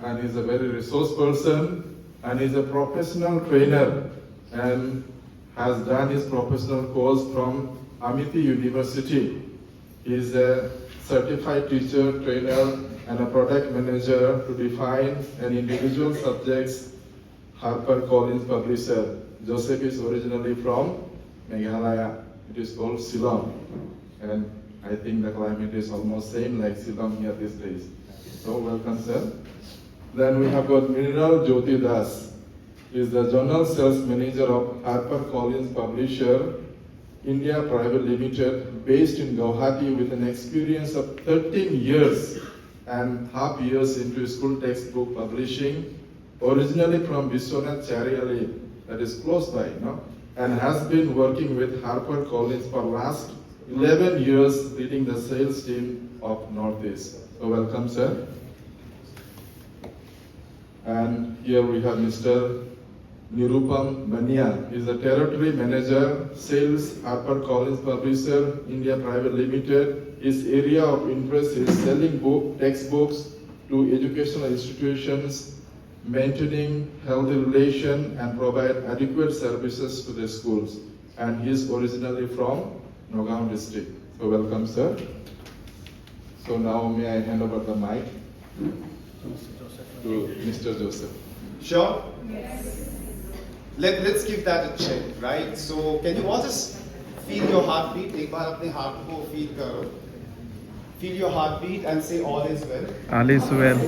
And he's a very resource person and he's a professional trainer and has done his professional course from Amity University. He's a certified teacher, trainer and a product manager to define an individual subjects HarperCollins publisher. Joseph is originally from Meghalaya. It is called Shillong. And I think the climate is almost same like Shillong here these days. So welcome, sir. Then we have got Mrinal Jyoti Das. He is the General Sales Manager of HarperCollins Publisher, India Private Limited, based in Guwahati with an experience of 13 years and half years into school textbook publishing, originally from Biswanath Chariali, that is close by, and has been working with HarperCollins for last 11 years leading the sales team of Northeast. So welcome, sir. And here we have Mr. Nirupam Bania. He is the Territory Manager, Sales, HarperCollins Publisher, India Private Limited. His area of interest is selling textbooks to educational institutions, maintaining healthy relation and provide adequate services to the schools. And he is originally from Nagaon district. So welcome, sir. So now may I hand over the mic to Mr. Joseph. Sure? Yes. Let's give that a check, right? So can you all just feel your heartbeat? एक बार अपने heart को feel करो. Feel your heartbeat and say all is well. All is well.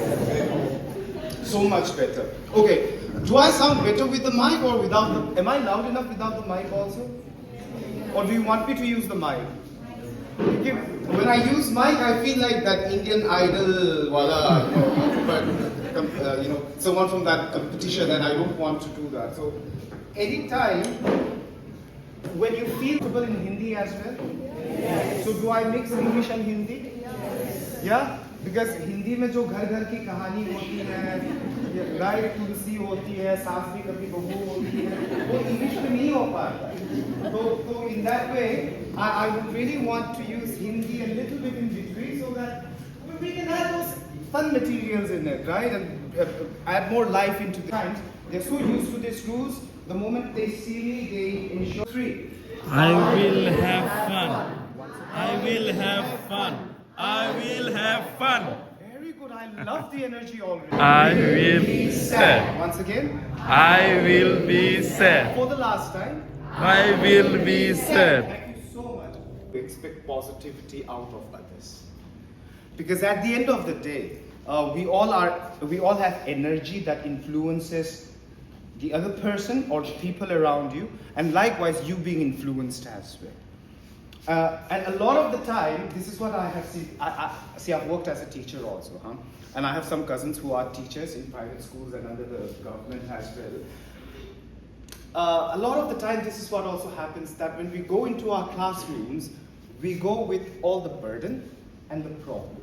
So much better. Okay. Do I sound better with the mic or without the? Am I loud enough without the mic also? Or do you want me to use the mic? Okay. When I use mic, I feel like that Indian Idol wala, someone from that competition, and I don't want to do that. So, anytime when you feel comfortable in Hindi as well. Yes. So, do I mix English and Hindi? Yes. Yeah. Because Hindi में जो घर-घर की कहानी होती है, right तुलसी होती है, सास भी कभी बहू होती है, वो इंग्लिश में नहीं हो पाता. तो in that way, I would really want to use Hindi a little bit in between so that we can have those fun materials in it, right? And add more life into the times. They're so used to these rules. The moment they see me, they ensure three. I will have fun. I will have fun. I will have fun. Very good. I love the energy already. I will be sad. Once again. I will be sad. For the last time. I will be sad. Thank you so much. We expect positivity out of others. Because at the end of the day, We all have energy that influences the other person or the people around you, and likewise you being influenced as well. And a lot of the time, this is what I have seen. I've worked as a teacher also, and I have some cousins who are teachers in private schools and under the government as well. A lot of the time, this is what also happens, that when we go into our classrooms, we go with all the burden and the problems.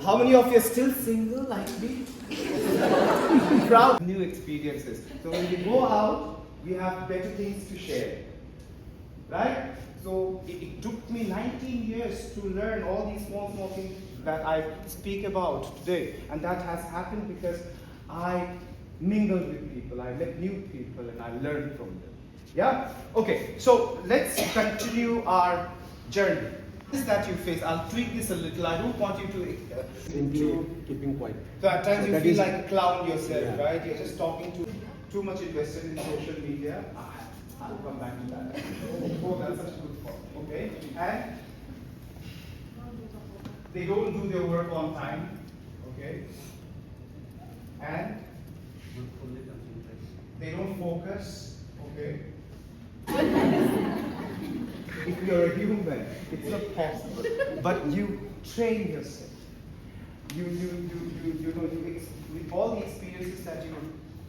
How many of you are still single like me? Proud new experiences. So when we go out, we have better things to share. Right? So it took me 19 years to learn all these small things that I speak about today. And that has happened because I mingled with people, I met new people, and I learned from them. Yeah? Okay, so let's continue our journey. This that you face, I'll tweak this a little. I don't want you to Simply keeping quiet. So at times you That feel is- like a clown yourself, Yeah. right? You're just talking too much invested in social media. I'll come back to that. Oh, that's such a good point. Okay, and they don't do their work on time. Okay, and they don't focus. Okay. If you're a human, it's not possible. But you train yourself. With all the experiences that you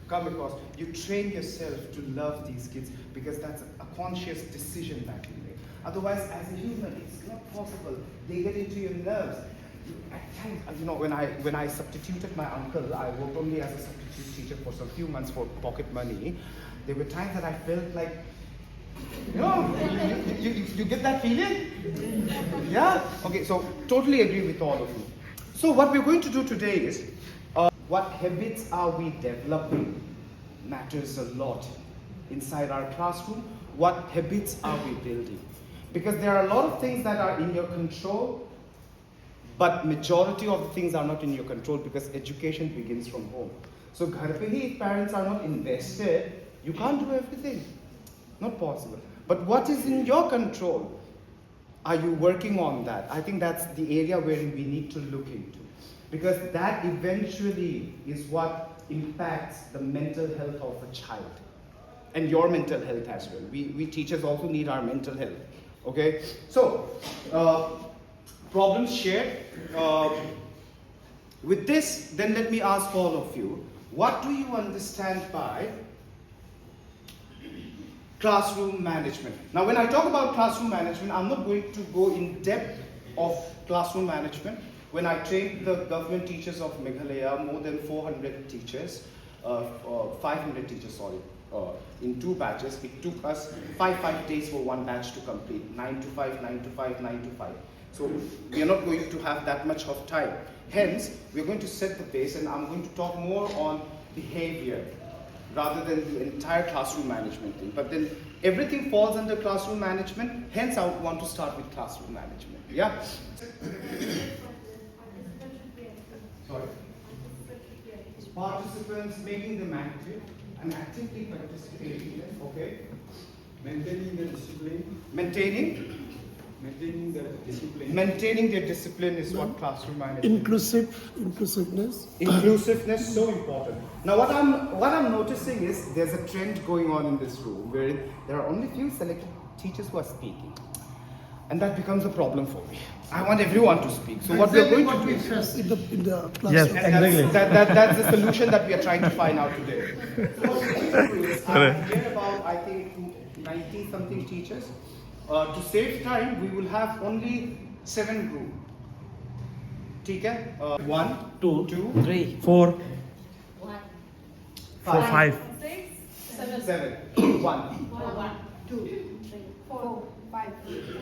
come across, you train yourself to love these kids because that's a conscious decision that you make. Otherwise, as a human, it's not possible. They get into your nerves. At times, when I substituted my uncle, I worked only as a substitute teacher for some few months for pocket money. There were times that I felt like, you get that feeling? Yeah? Okay, so totally agree with all of you. So what we're going to do today is, what habits are we developing matters a lot inside our classroom. What habits are we building? Because there are a lot of things that are in your control, but majority of the things are not in your control because education begins from home. So ghar pe hi, if parents are not invested, you can't do everything. Not possible. But what is in your control? Are you working on that? I think that's the area where we need to look into. Because that eventually is what impacts the mental health of a child. And your mental health as well. We teachers also need our mental health. Okay? So, problems shared. With this, then let me ask all of you, what do you understand by classroom management? Now, when I talk about classroom management, I'm not going to go in depth of classroom management. When I trained the government teachers of Meghalaya, more than 400 teachers, 500 teachers, sorry, in 2 batches, it took us 5 days for 1 batch to complete, 9 to 5, 9 to 5, 9 to 5. So we are not going to have that much of time. Hence, we're going to set the pace, and I'm going to talk more on behavior rather than the entire classroom management thing. But then everything falls under classroom management, hence I would want to start with classroom management. Yeah? Sorry. Participants, making them active and actively participating. Okay. Maintaining the discipline. Maintaining their discipline is what classroom management. Inclusiveness. Inclusiveness, so important. Now what I'm noticing is there's a trend going on in this room where there are only few selected teachers who are speaking. And that becomes a problem for me. I want everyone to speak. So what we're going to do is In the classroom. Yes. and that's the solution that we are trying to find out today. So what we're going to do is I hear about, I think, 90 something teachers. To save time, we will have only 7 group. ठीक है? 1, 2, 3, 4, 5, 5. 7, 1.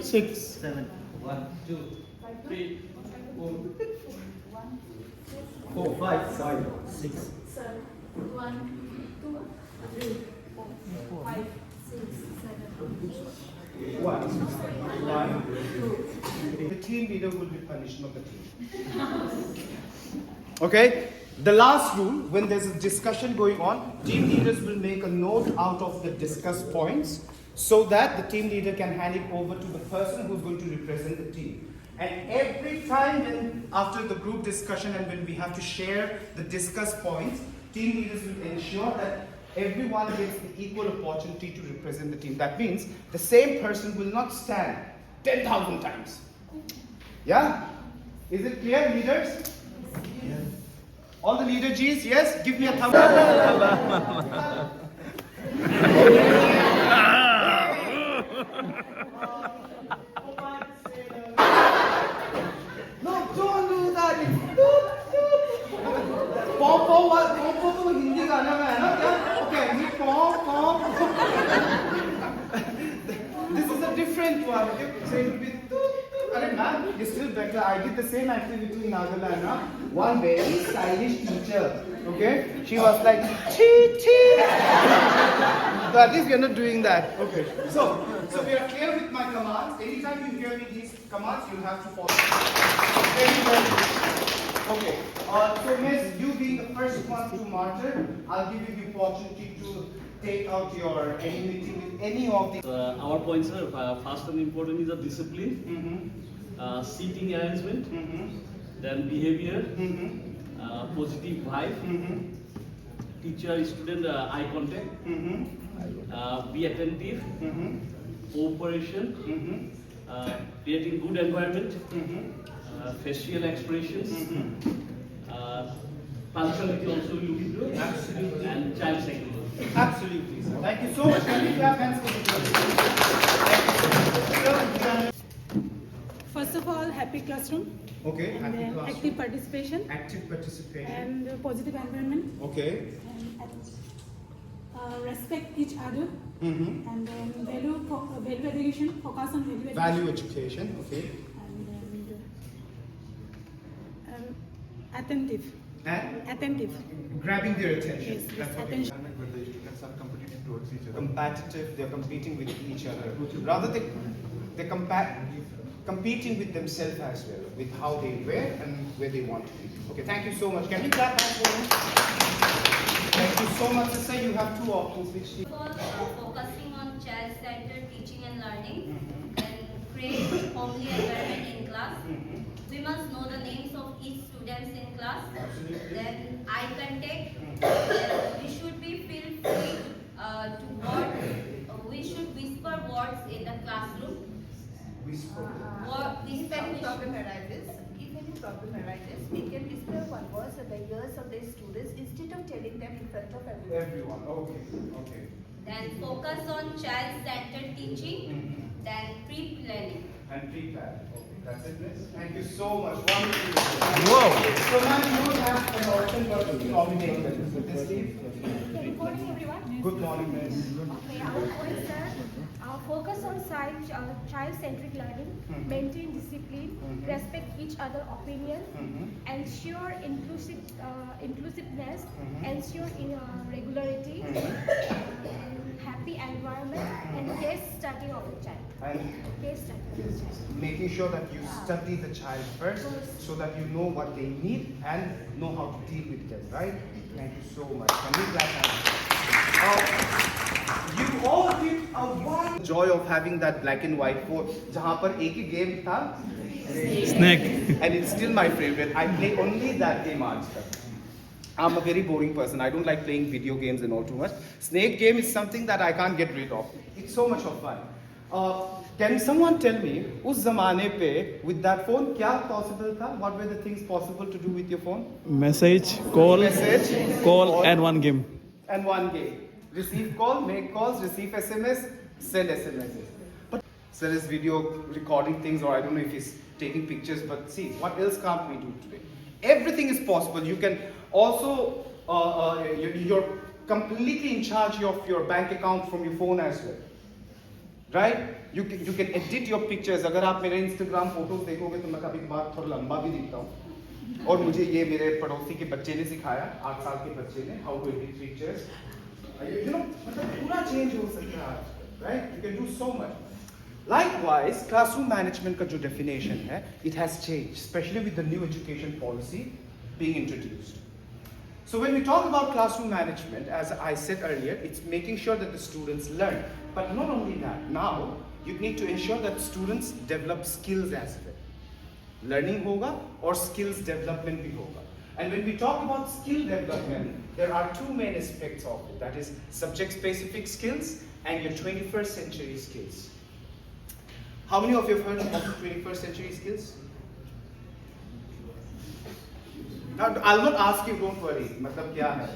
6. 7. 1, 2, 3, 4, 5, 6. 1. The team leader will be punished, not the team. Okay? The last rule, when there's a discussion going on, team leaders will make a note out of the discussed points so that the team leader can hand it over to the person who's going to represent the team. And every time when after the group discussion and when we have to share the discussed points, team leaders will ensure that everyone gets the equal opportunity to represent the team. That means the same person will not stand 10,000 times. Yeah? Is it clear, leaders? Yes. All the leader G's, yes? Give me a thumbs up. No, don't do that. Pom तो हिंदी गाना में है ना क्या? Okay, me pom. This is a different one. Okay, so it will be. Arey man, it's still better. I did the same activity in Nagaland. One very stylish teacher. Okay, she was like chee. So at least we are not doing that. Okay, so we are clear with my commands. Anytime you hear me these commands, you have to follow. Okay. So Miss, you being the first one to martyr, I'll give you the opportunity to take out your any meeting with any of the. Our points are first and important is the discipline, seating arrangement, then behavior, positive vibe, teacher student eye contact, be attentive, cooperation, creating good environment, facial expressions, punctuality also we look into, Absolutely. and child psychology. Absolutely, sir. Thank you so much. Can we clap hands for the team? First of all, happy classroom. Okay, And happy then classroom. active participation Active participation. and positive environment. Okay. And respect each other. Mm-hmm. And then value education, focus on value education. Value education. Okay. And then attentive. And Attentive. grabbing their attention. Yes, That's okay. attention. Where the students are competing towards each other. Competitive, they're competing with each other. Rather, they're competing with themselves as well, with how they wear and where they want to be. Okay, thank you so much. Can we clap hands for them? Thank you so much, sister. You have two options. Which Focusing on child-centered teaching and learning, then create homely environment in class. We must know the names of each students in class. Then eye contact. Then we should be feel free to word. We should whisper words in the classroom. whisper. If any problem arises, we can whisper one word in the ears of the students instead of telling them in front of everyone. Everyone. Okay. Then focus on child-centered teaching. Then pre-planning. And pre-plan. Okay, that's it, miss. Thank you so much. Wonderful. Whoa. So now you don't have an option but to nominate them. Miss Steve? Good morning, everyone. Good morning, miss. Okay, our points are focus on child-centric learning, maintain discipline, respect each other opinion, ensure inclusiveness, ensure regularity, and happy environment, and case study of the child. And Case study. making sure that you study the child first so that you know what they need and know how to deal with them, right? Thank you so much. Can we clap hands? You all did a one joy of having that black and white board. जहाँ पर एक ही game था. Snake. And it's still my favorite. I play only that game आज तक. I'm a very boring person. I don't like playing video games and all too much. Snake game is something that I can't get rid of. It's so much of fun. Can someone tell me, उस ज़माने पे with that phone क्या possible था? What were the things possible to do with your phone? Message, call, and one game. And one game. Receive call, make calls, receive SMS, send SMSs. But sir is video recording things, or I don't know if he's taking pictures, but see, what else can't we do today? Everything is possible. You can also, you're completely in charge of your bank account from your phone as well. Right? You can edit your pictures. अगर आप मेरे Instagram photos देखोगे तो मैं कभी कभार थोड़ा लंबा भी दिखता हूँ. और मुझे ये मेरे पड़ोसी के बच्चे ने सिखाया, 8 साल के बच्चे ने, how to edit pictures. You know, मतलब पूरा change हो सकता है, right? You can do so much. Likewise, classroom management का जो definition है, it has changed, especially with the new education policy being introduced. So when we talk about classroom management, as I said earlier, it's making sure that the students learn. But not only that, now you need to ensure that students develop skills as well. learning होगा और skills development भी होगा. And when we talk about skill development, there are two main aspects of it. That is subject-specific skills and your 21st century skills. How many of you have heard of 21st century skills? Now, I'll not ask you, don't worry. मतलब क्या है?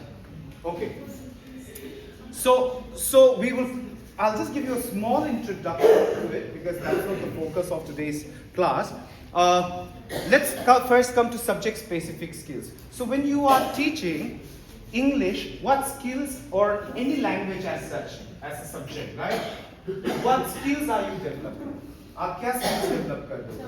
Okay. So we will. I'll just give you a small introduction to it because that's not the focus of today's class. Let's first come to subject-specific skills. So when you are teaching English, what skills or any language as such, as a subject, right? What skills are you developing? आप क्या skills develop कर रहे हो?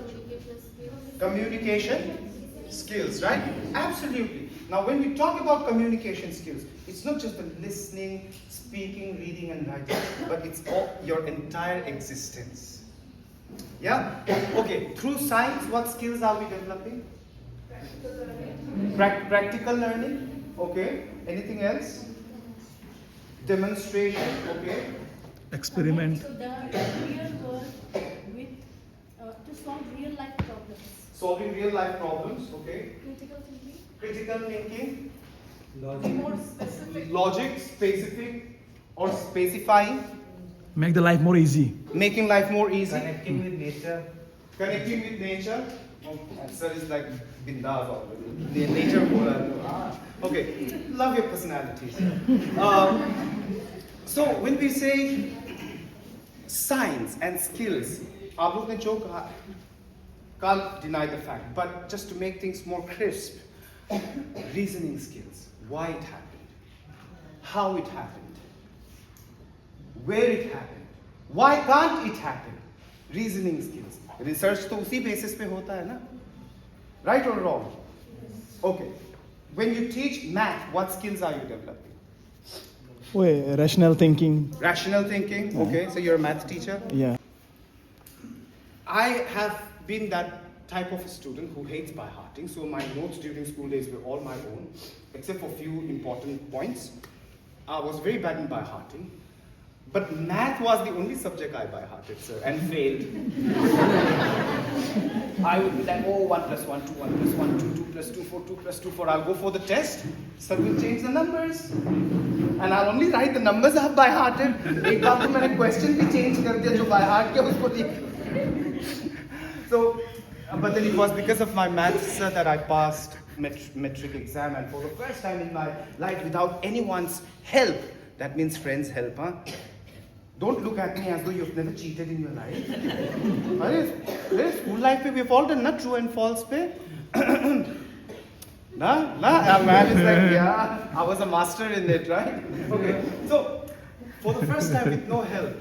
Communication skills, right? Absolutely. Now, when we talk about communication skills, it's not just the listening, speaking, reading, and writing, but it's all your entire existence. Yeah? Okay, through science, what skills are we developing? Practical learning. Okay. Anything else? Demonstration. Okay. Experiment. So the real world with to solve real life problems. Solving real life problems. Okay. Critical thinking. Critical thinking. More specific. Logic, specific, or specifying. Make the life more easy. Making life more easy. Connecting with nature. Connecting with nature. Oh, sir is like bindas already. Nature. Okay. Love your personalities. So when we say science and skills, आप लोग ने जो कहा, can't deny the fact, but just to make things more crisp, reasoning skills, why it happened, how it happened, where it happened, why can't it happen, reasoning skills. Research तो उसी basis पे होता है ना, right or wrong? Okay. When you teach math, what skills are you developing? Wait, rational thinking. Rational thinking. Okay, so you're a math teacher. Yeah. I have been that type of a student who hates by hearting, so my notes during school days were all my own, except for a few important points. I was very bad in by hearting, but math was the only subject I by hearted, sir, and failed. I would be like, oh, 1 plus 1, 2, 1 plus 1, 2, 2 plus 2, 4, 2 plus 2, 4. I'll go for the test. Sir will change the numbers. And I'll only write the numbers I have by hearted. एक बार तो मैंने question भी change कर दिया जो by heart किया उसको लिख. So, but then it was because of my maths that I passed metric exam, and for the first time in my life without anyone's help. That means friends' help, huh? Don't look at me as though you've never cheated in your life. Right? School life, we've all done not true and false pe. Nah, a man is like, yeah, I was a master in it, right? Okay, so for the first time with no help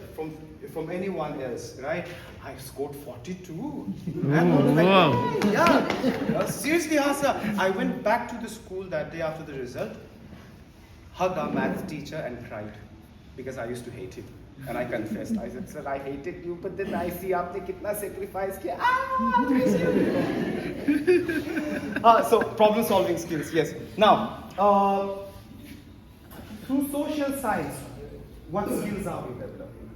from anyone else, right? I scored 42. And I was like, Wow. hey, yeah. Seriously, sir. I went back to the school that day after the result, hugged our math teacher and cried because I used to hate him. And I confessed. I said, sir, I hated you, but then I see aapne kitna sacrifice kiya. I miss you. So problem solving skills, yes. Now, through social science, what skills are we developing?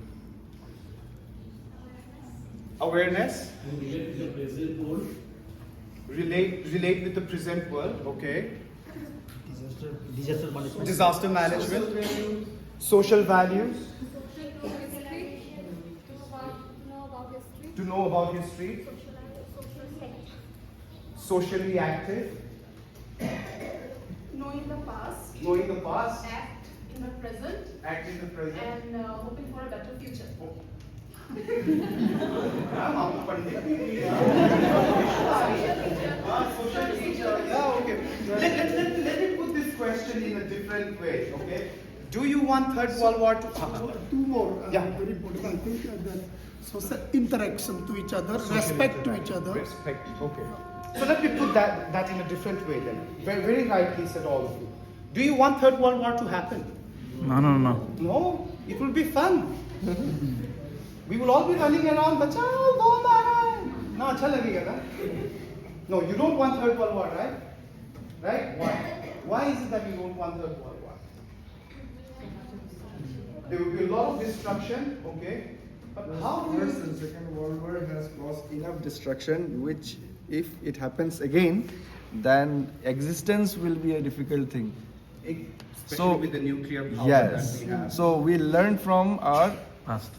Awareness. Relate with the present world. Relate with the present world, okay. Disaster management. Disaster management. Social values. To know about history. Socially active. Knowing the past, Knowing the past. act in the present, Act in the present. and hoping for a better future. Social teacher. Yeah, okay. Let me put this question in a different way, okay? Do you want Third World War to Two more Yeah. very important. I think that social interaction to each other, respect to each other. Respect. Okay. So let me put that in a different way then. Very rightly said all of you. Do you want Third World War to happen? No. No, it will be fun. We will all be running around, bachao, bomb aa raha hai. No, अच्छा लगेगा ना? No, you don't want Third World War, right? Right? Why? Why is it that you don't want Third World War? There will be a lot of destruction, okay? But how do First and Second World War has caused enough destruction which if it happens again, then existence will be a difficult thing. Especially with the nuclear power Yes. that we have. So we learn from our past.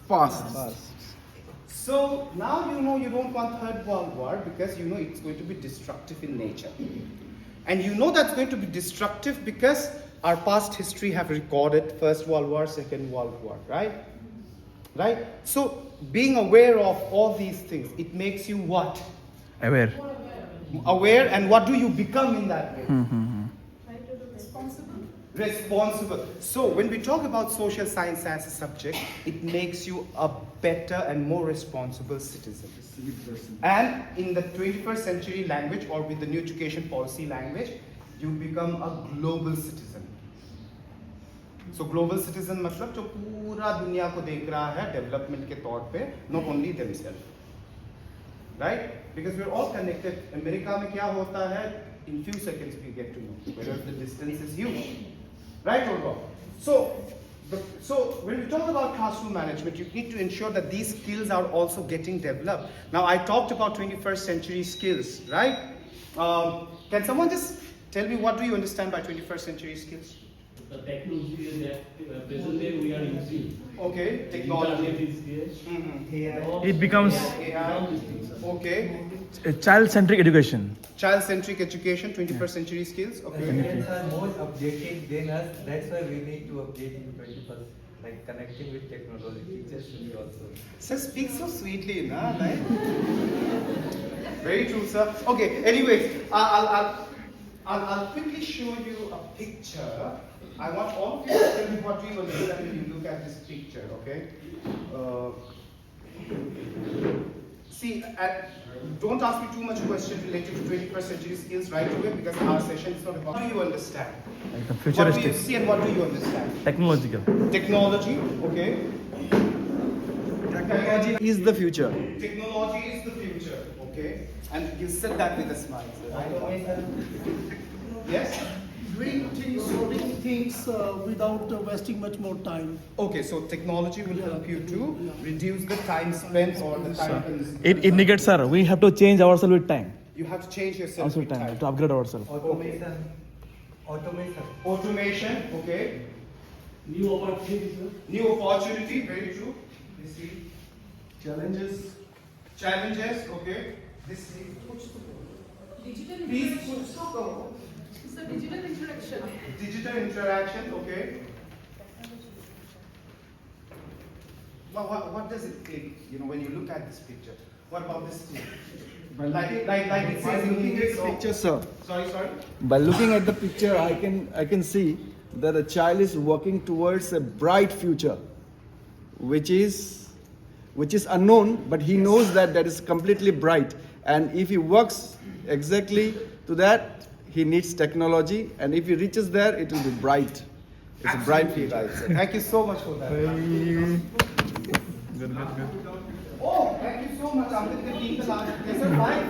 So now you know you don't want Third World War because you know it's going to be destructive in nature. And you know that's going to be destructive because our past history have recorded First World War, Second World War, right? Right? So being aware of all these things, it makes you what? Aware. Aware, and what do you become in that way? Responsible. Responsible. So when we talk about social science as a subject, it makes you a better and more responsible citizen. And in the 21st century language, or with the new education policy language, you become a global citizen. So global citizen मतलब जो पूरा दुनिया को देख रहा है development के तौर पे, not only themselves. Right? Because we're all connected. America में क्या होता है? In few seconds we get to know whether the distance is huge. Right or wrong? So when we talk about classroom management, you need to ensure that these skills are also getting developed. Now I talked about 21st century skills, right? Can someone just tell me what do you understand by 21st century skills? The technology that present day we are using. Okay, technology. Internet is there. AI. It becomes AI. Okay. a child-centric education. Child-centric education, 21st century skills. Okay. Parents are more updated than us. That's why we need to update in 21st, like connecting with technology. Teachers should be also. Sir, speak so sweetly, na? Like? Very true, sir. Okay. Anyways, I'll quickly show you a picture. I want all of you to tell me what you understand when you look at this picture. Okay. See, don't ask me too much questions related to 21st century skills right away because our session is not about. What do you understand? Like the What do you futuristic, see and what do you understand? technological. Technology, okay. Technology is the future. Technology is the future, okay. And you said that with a smile, sir. Yes? Doing things, sorting things without wasting much more time. Okay, so technology will help you to reduce the time spent or the time consumed. It indicates, sir, we have to change ourselves with time. You have to change yourself Also with time time. to upgrade ourselves. Automation. Automation. Automation, okay. New opportunities, sir. New opportunity, very true. This see. Challenges. Challenges, okay. This see. Digital Please interaction. stop. It's a digital interaction. Digital interaction, okay. Well, what does it take, you know, when you look at this picture? What about this thing? Like it says in English. Picture, sir. Sorry. By looking at the picture, I can see that a child is working towards a bright future, which is unknown, but he knows that is completely bright. And if he works exactly to that, he needs technology, and if he reaches there, it will be bright. It's a bright Absolutely future. right, sir. Thank you so much for that. Oh, thank you so much. Amit the team. Yes, sir. Fine.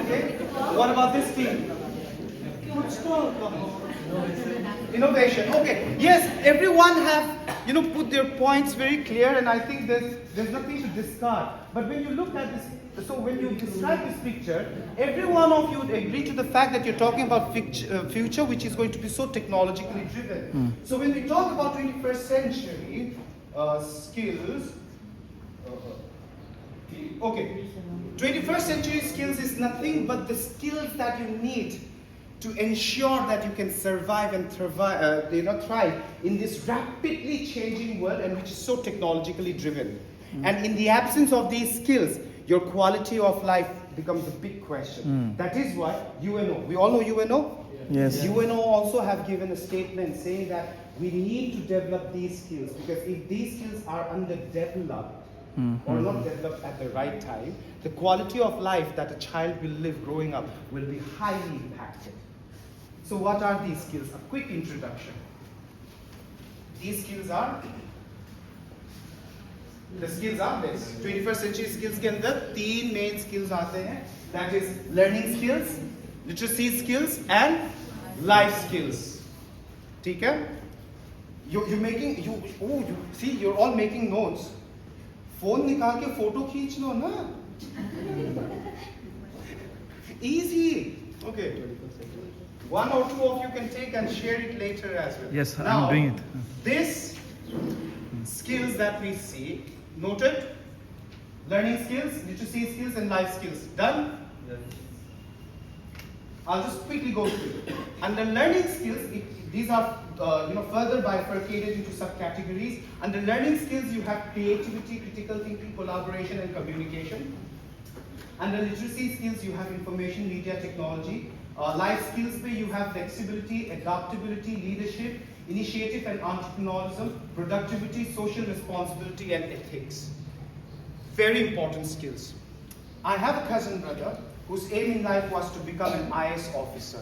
Okay. What about this team? Innovation. Okay. Yes, everyone have put their points very clear, and I think there's nothing to discard. But when you look at this. So when you describe this picture, every one of you would agree to the fact that you're talking about future which is going to be so technologically driven. So when we talk about 21st century skills, okay, 21st century skills is nothing but the skills that you need to ensure that you can survive and thrive in this rapidly changing world and which is so technologically driven. And in the absence of these skills, your quality of life becomes a big question. That is why UNO, we all know UNO? Yes. UNO also have given a statement saying that we need to develop these skills because if these skills are underdeveloped or not developed at the right time, the quality of life that a child will live growing up will be highly impacted. So what are these skills? A quick introduction. These skills are this 21st century skills के अंदर 3 main skills आते हैं. That is learning skills, literacy skills and life skills. ठीक है? You're all making notes. Phone निकाल के photo खींच लो ना. Easy. Okay. One or two of you can take and share it later as well. Yes, now, I'm doing it. This skills that we see, noted? Learning skills, literacy skills, and life skills. Done? Yes. I'll just quickly go through. Under learning skills, these are further bifurcated into subcategories. Under learning skills, you have creativity, critical thinking, collaboration, and communication. Under literacy skills, you have information, media, technology. Life skills, where you have flexibility, adaptability, leadership, initiative and entrepreneurialism, productivity, social responsibility, and ethics. Very important skills. I have a cousin brother whose aim in life was to become an IS officer.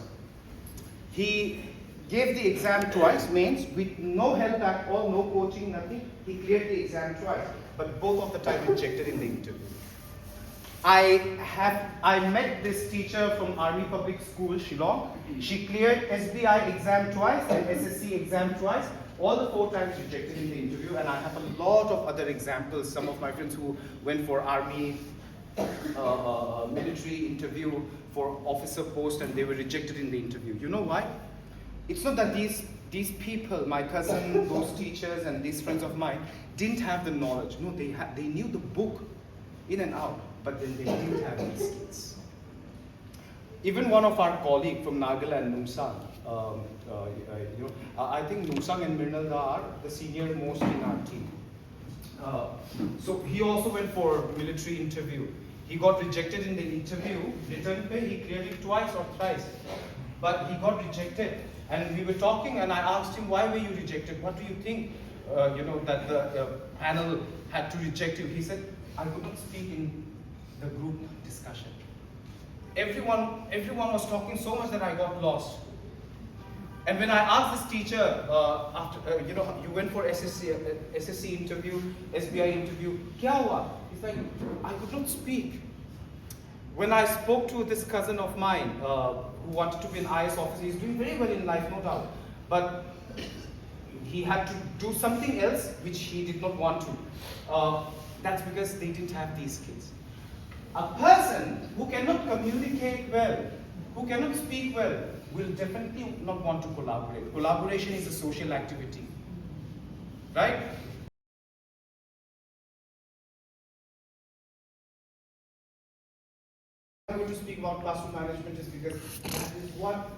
He gave the exam twice, mains, with no help at all, no coaching, nothing. He cleared the exam twice, but both of the time rejected in the interview. I met this teacher from Army Public School, Shillong. She cleared SBI exam twice and SSC exam twice. All the 4 times rejected in the interview, and I have a lot of other examples. Some of my friends who went for Army military interview for officer post, and they were rejected in the interview. You know why? It's not that these people, my cousin, those teachers, and these friends of mine, didn't have the knowledge. No, they knew the book in and out, but then they didn't have these skills. Even one of our colleagues from Nagaland, Numsang, I think Numsang and Mrinal are the senior most in our team. So he also went for military interview. He got rejected in the interview. Return pay, he cleared it twice or thrice, but he got rejected. And we were talking, and I asked him, "Why were you rejected? What do you think? That the panel had to reject you?" He said, "I could not speak in the group discussion. Everyone was talking so much that I got lost." And when I asked this teacher after you went for SSC interview, SBI interview, kya hua? He's like, "I could not speak." When I spoke to this cousin of mine who wanted to be an IS officer, he's doing very well in life, no doubt, but he had to do something else which he did not want to. That's because they didn't have these skills. A person who cannot communicate well, who cannot speak well, will definitely not want to collaborate. Collaboration is a social activity, right? I'm going to speak about classroom management is because that is what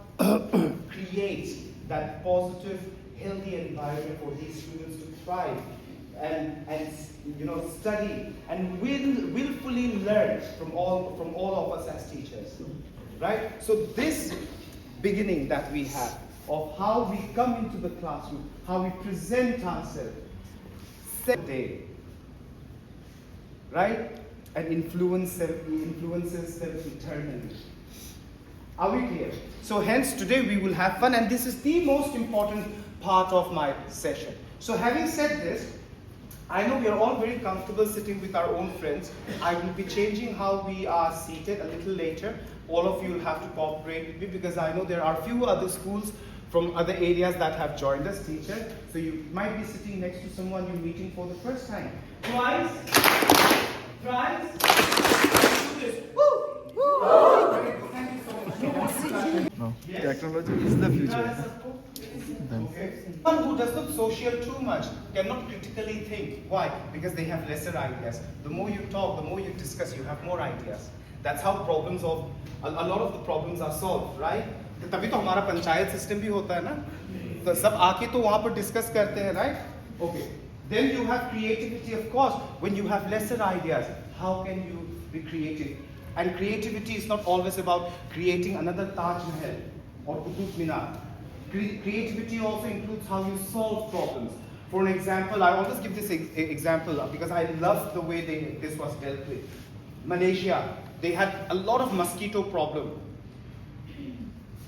creates that positive, healthy environment for these students to thrive and study and willfully learn from all of us as teachers, right? So this beginning that we have of how we come into the classroom, how we present ourselves, day, right? And influences them eternally. Are we clear? So hence today we will have fun, and this is the most important part of my session. So having said this, I know we are all very comfortable sitting with our own friends. I will be changing how we are seated a little later. All of you will have to cooperate with me because I know there are a few other schools from other areas that have joined us, teachers. So you might be sitting next to someone you're meeting for the first time. Twice. Do this. Woo! Woo! Very good. Thank you so much. No. Yes. Technology is the future. Okay. Someone who does not social too much cannot critically think. Why? Because they have lesser ideas. The more you talk, the more you discuss, you have more ideas. That's how problems of a lot of the problems are solved, right? तभी तो हमारा panchayat system भी होता है ना, तो सब आके तो वहाँ पर डिस्कस करते हैं, right? Okay. Then you have creativity, of course. When you have lesser ideas, how can you be creative? And creativity is not always about creating another Taj Mahal or Qutub Minar. Creativity also includes how you solve problems. For an example, I always give this example because I love the way this was dealt with. Malaysia, they had a lot of mosquito problem.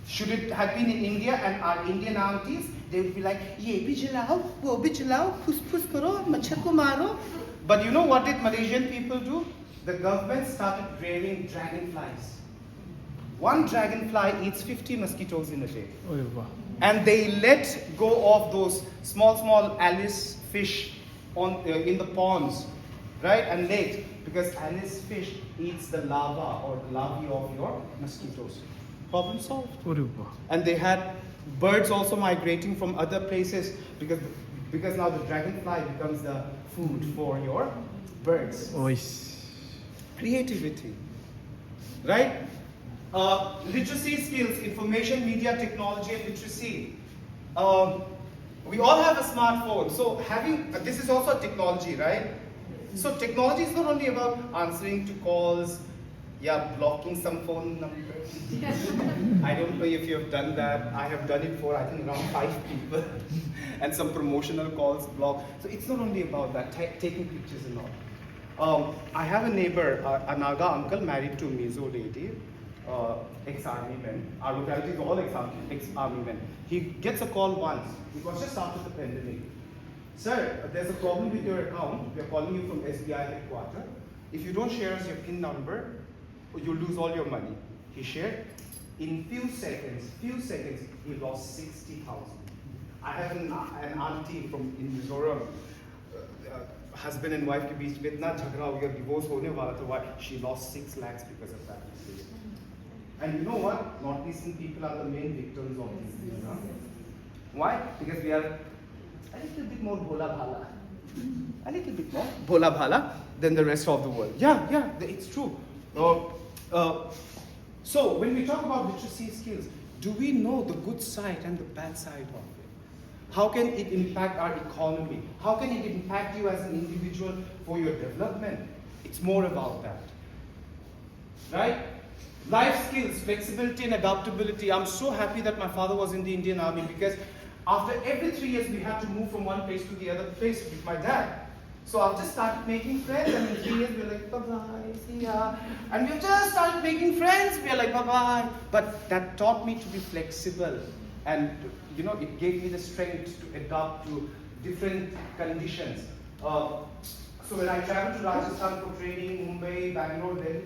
Should it have been in India and our Indian aunties, they would be like, ye bhi jalao, wo bhi jalao, phus karo, machhar ko maro. But you know what did Malaysian people do? The government started rearing dragonflies. One dragonfly eats 50 mosquitoes in a day. And they let go of those small Alice fish in the ponds, right, and lakes. because Alice fish eats the larva or the larvae of your mosquitoes. Problem solved. And they had birds also migrating from other places because now the dragonfly becomes the food for your birds. Creativity, right? Literacy skills, information, media, technology, and literacy. We all have a smartphone, so this is also a technology, right? So technology is not only about answering to calls, blocking some phone numbers. I don't know if you have done that. I have done it for I think around 5 people, and some promotional calls blocked. So it's not only about that, taking pictures and all. I have a neighbor, a Naga uncle married to a Mizo lady, ex-army men. Our locality is all ex-army men. He gets a call once. It was just after the pandemic. Sir, there's a problem with your account. We are calling you from SBI headquarters. If you don't share us your PIN number, you'll lose all your money. He shared. In few seconds, he lost 60,000. I have an auntie in Mizoram. Husband and wife के बीच में इतना झगड़ा हो गया, divorce होने वाला था, why she lost 6 lakhs because of that mistake. And you know what? Northeastern people are the main victims of this. Why? Because we are a little bit more bhola bhala. A little bit more bhola bhala than the rest of the world. Yeah, it's true. So when we talk about literacy skills, do we know the good side and the bad side of it? How can it impact our economy? How can it impact you as an individual for your development? It's more about that. Right? Life skills, flexibility and adaptability. I'm so happy that my father was in the Indian Army, because after every 3 years we had to move from one place to the other place with my dad. So I've just started making friends, and in 3 years we're like, bye-bye, see ya. And we've just started making friends, we're like, bye-bye. But that taught me to be flexible. And it gave me the strength to adapt to different conditions. So when I traveled to Rajasthan for training, Mumbai, Bangalore, Delhi,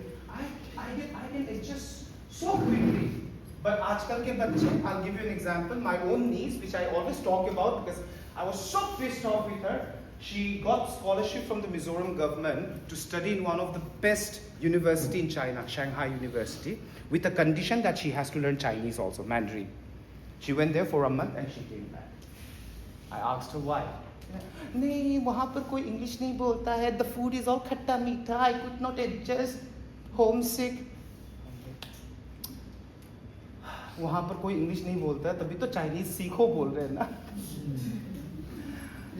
I can adjust so quickly. But aajkal ke bachche, I'll give you an example. My own niece, which I always talk about because I was so pissed off with her. She got scholarship from the Mizoram government to study in one of the best university in China, Shanghai University, with the condition that she has to learn Chinese also, Mandarin. She went there for a month and she came back. I asked her why. नहीं वहाँ पर कोई English नहीं बोलता है. The food is all खट्टा मीठा. I could not adjust. Homesick. वहाँ पर कोई English नहीं बोलता है, तभी तो Chinese सीखो बोल रहे हैं ना.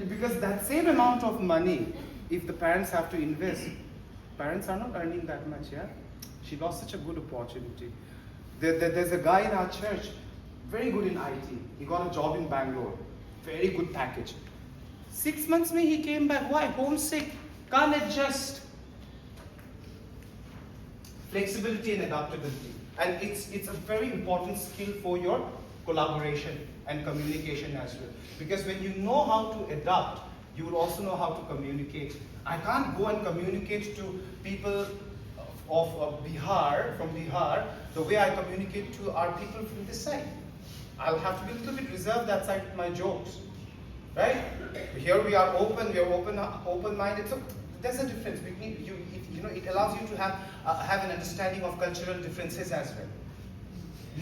Because that same amount of money, if the parents have to invest, parents are not earning that much. Yeah, she lost such a good opportunity. There's a guy in our church, very good in IT. He got a job in Bangalore, very good package. 6 months में he came back. Why? Homesick, can't adjust. Flexibility and adaptability, and it's a very important skill for your collaboration and communication as well. Because when you know how to adapt, you will also know how to communicate. I can't go and communicate to people of Bihar, from Bihar, the way I communicate to our people from this side. I'll have to be a little bit reserved that side with my jokes, right? Here we are open-minded. So there's a difference between you. It allows you to have an understanding of cultural differences as well.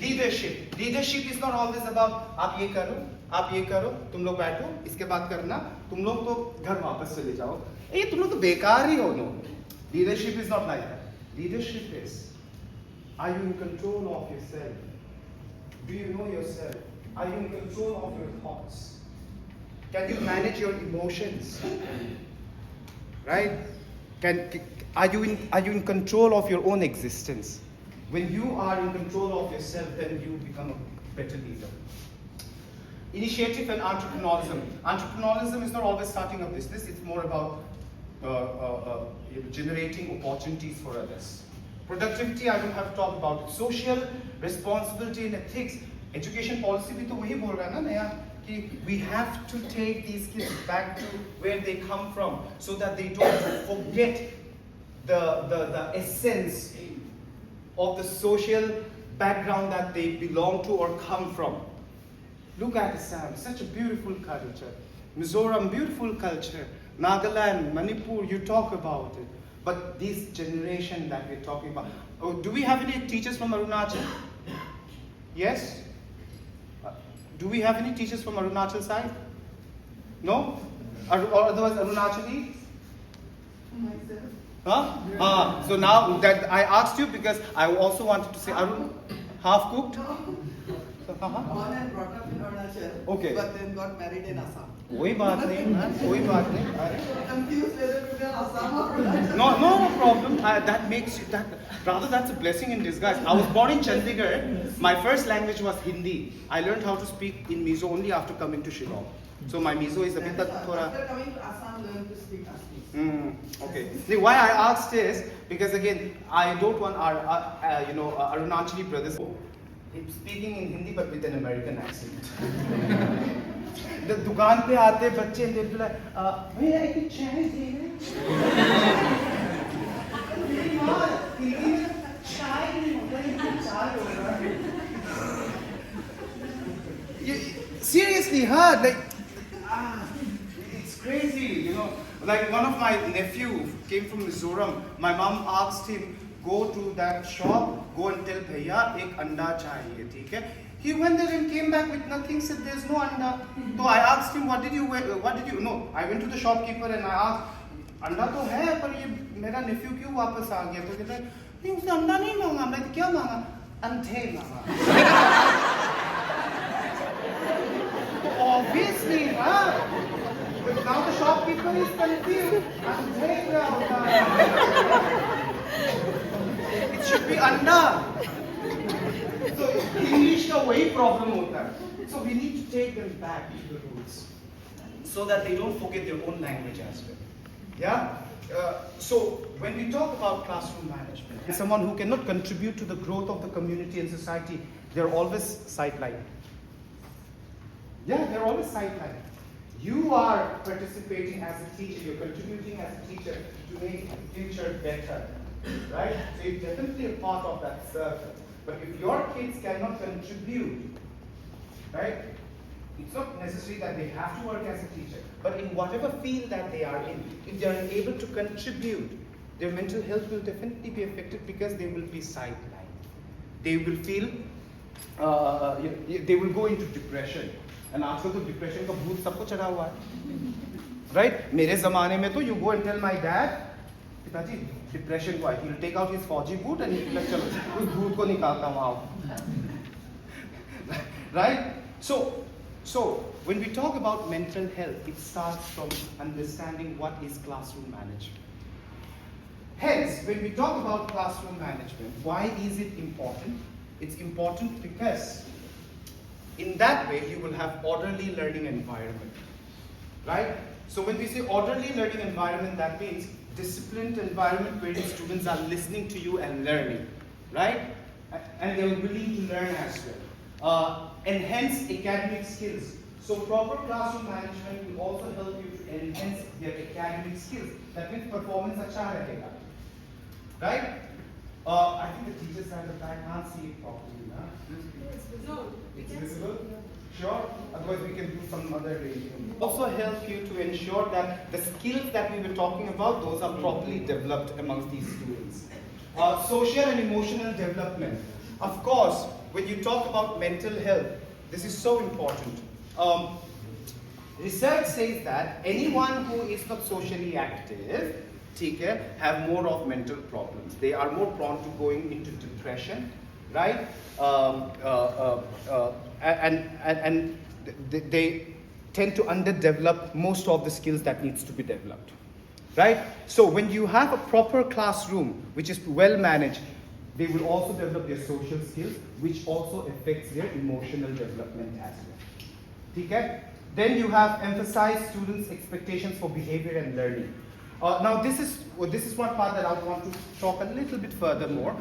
Leadership. Leadership is not always about आप ये करो, तुम लोग बैठो, इसके बाद करना, तुम लोग तो घर वापस चले जाओ. ये तुम लोग तो बेकार ही हो. No. Leadership is not like that. Leadership is, are you in control of yourself? Do you know yourself? Are you in control of your thoughts? Can you manage your emotions? Right? Are you in control of your own existence? When you are in control of yourself, then you become a better leader. Initiative and entrepreneurialism. Entrepreneurialism is not always starting a business. It's more about generating opportunities for others. Productivity, I don't have to talk about it. Social responsibility and ethics. Education policy भी तो वही बोल रहा है ना नया कि we have to take these kids back to where they come from so that they don't forget the essence of the social background that they belong to or come from. Look at Assam, such a beautiful culture. Mizoram, beautiful culture. Nagaland, Manipur, you talk about it. But this generation that we're talking about, oh, do we have any teachers from Arunachal? Yes? Do we have any teachers from Arunachal side? No? Or otherwise Arunachali? Huh? So now that I asked you because I also wanted to say Arun, half cooked? Born and brought up in Arunachal, Okay. but then got married in Assam. कोई बात नहीं man, कोई बात नहीं. Confused whether to be Assam or Arunachal. No problem. That makes you that. Rather, that's a blessing in disguise. I was born in Chandigarh. My first language was Hindi. I learned how to speak in Mizo only after coming to Shillong. So my Mizo is a bit thora. After coming to Assam, learned to speak Assamese. Okay. See, why I asked is because again, I don't want our Arunachali brothers speaking in Hindi but with an American accent. The दुकान पे आते बच्चे and they'll be like, भैया एक चाय दे Seriously, huh? Like, it's crazy, you know. Like one of my nephew came from Mizoram. My mom asked him, go to that shop, go and tell Bhaiya ek anda chahiye, theek hai? He went there and came back with nothing, said there's no anda. So I asked him, no, I went to the shopkeeper and I asked, anda to hai, par ye mera nephew kyun wapas aa gaya? To kehta hai, nahi usne anda nahi manga. Maine kya manga? Anthe manga. Obviously, huh? But now the shopkeeper is confused. Anthe kya hota hai? It should be anda. So English का वही problem होता है. So we need to take them back to the roots, so that they don't forget their own language as well. Yeah. So when we talk about classroom management, someone who cannot contribute to the growth of the community and society, they're always sidelined. Yeah, they're always sidelined. You are participating as a teacher. You're contributing as a teacher to make the future better, right? So you're definitely a part of that circle. But if your kids cannot contribute, right, it's not necessary that they have to work as a teacher, but in whatever field that they are in, if they are unable to contribute, their mental health will definitely be affected because they will be sidelined. They will feel, they will go into depression. And आजकल तो depression का भूत सबको चढ़ा हुआ है, right? मेरे ज़माने में तो you go and tell my dad, पिताजी depression को है, he'll take out his fauji boot and he'll be like, चलो उस भूत को निकालता हूँ आओ, right? So when we talk about mental health, it starts from understanding what is classroom management. Hence, when we talk about classroom management, why is it important? It's important because in that way you will have orderly learning environment, right? So when we say orderly learning environment, that means disciplined environment where the students are listening to you and learning, right? And they are willing to learn as well. Enhance academic skills. So proper classroom management will also help you to enhance their academic skills. That means performance acha rahega, right? I think the teachers at the back can't see it properly, huh? No. It's visible? Sure? Otherwise we can do some other arrangement. Also help you to ensure that the skills that we were talking about, those are properly developed amongst these students. Social and emotional development. Of course, when you talk about mental health, this is so important. Research says that anyone who is not socially active, have more of mental problems. They are more prone to going into depression, right? And they tend to underdevelop most of the skills that needs to be developed, right? So when you have a proper classroom, which is well managed, they will also develop their social skills, which also affects their emotional development as well. Okay? Then you have emphasized students' expectations for behavior and learning. Now this is one part that I want to talk a little bit further more.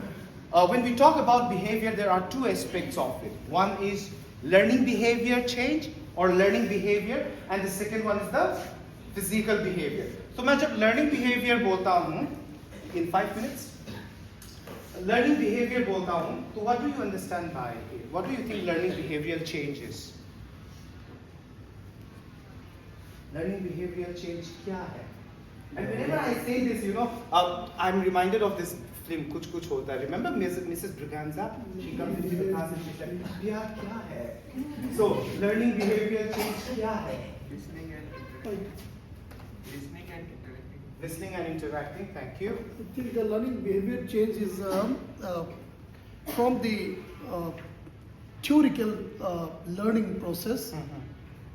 When we talk about behavior, there are two aspects of it. One is learning behavior change or learning behavior, and the second one is the physical behavior. So मैं जब learning behavior बोलता हूँ, in 5 minutes, learning behavior बोलता हूँ, तो what do you understand by it? What do you think learning behavioral change is? Learning behavioral change क्या है? And whenever I say this, I'm reminded of this film, Kuch Kuch Hota Hai. Remember Mrs. Braganza? She comes into the class and she's like, "Bhaiya, kya hai?" So, learning behavior change, kya hai? Listening and interacting. Listening and interacting, thank you. I think the learning behavior change is from the theoretical learning process,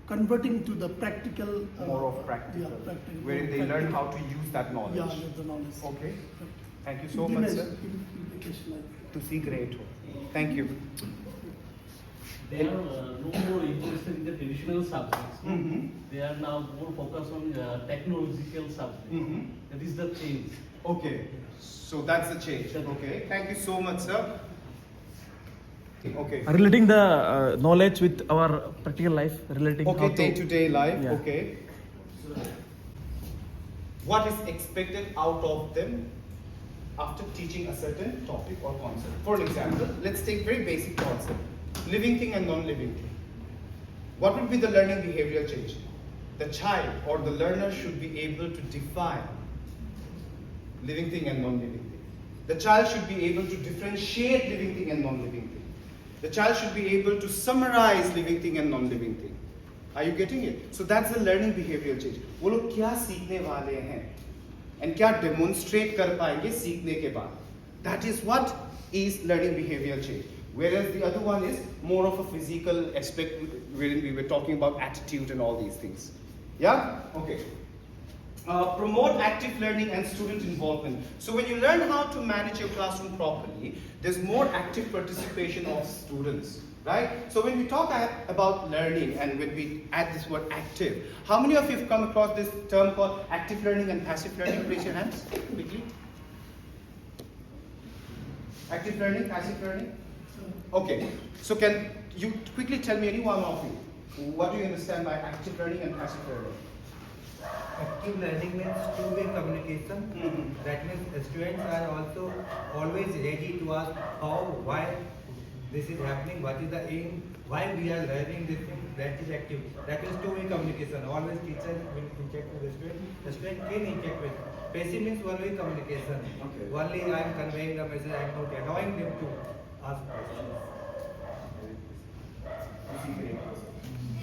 converting to the practical. More of practical. Yeah, practical. Wherein they learn how to use that knowledge. Yeah, the knowledge. Okay. Thank you so much, sir. Implication. To see great. Thank you. They are no more interested in the traditional subjects. They are now more focused on technological subjects. That is the change. Okay. So that's the change. Okay. Thank you so much, sir. Okay. Relating the knowledge with our practical life, relating Okay, day-to-day life. Yeah. Okay. What is expected out of them after teaching a certain topic or concept? For example, let's take very basic concept. Living thing and non-living thing. What would be the learning behavioral change? The child or the learner should be able to define living thing and non-living thing. The child should be able to differentiate living thing and non-living thing. The child should be able to summarize living thing and non-living thing. Are you getting it? So that's the learning behavioral change. वो लोग क्या सीखने वाले हैं and क्या demonstrate कर पाएंगे सीखने के बाद. That is what is learning behavioral change. Whereas the other one is more of a physical aspect wherein we were talking about attitude and all these things. Yeah? Okay. Promote active learning and student involvement. So when you learn how to manage your classroom properly, there's more active participation of students, right? So when we talk about learning and when we add this word active, how many of you have come across this term called active learning and passive learning? Raise your hands quickly. Active learning, passive learning? Okay, so can you quickly tell me, any one of you, what do you understand by active learning and passive learning? Active learning means two-way communication. That means students are also always ready to ask how, why this is happening, what is the aim, why we are learning this thing. That is active. That is two-way communication. Always teacher will interact with the student can interact with. Passive means one-way communication. Okay. Only I am conveying the message, I am not allowing them to ask questions.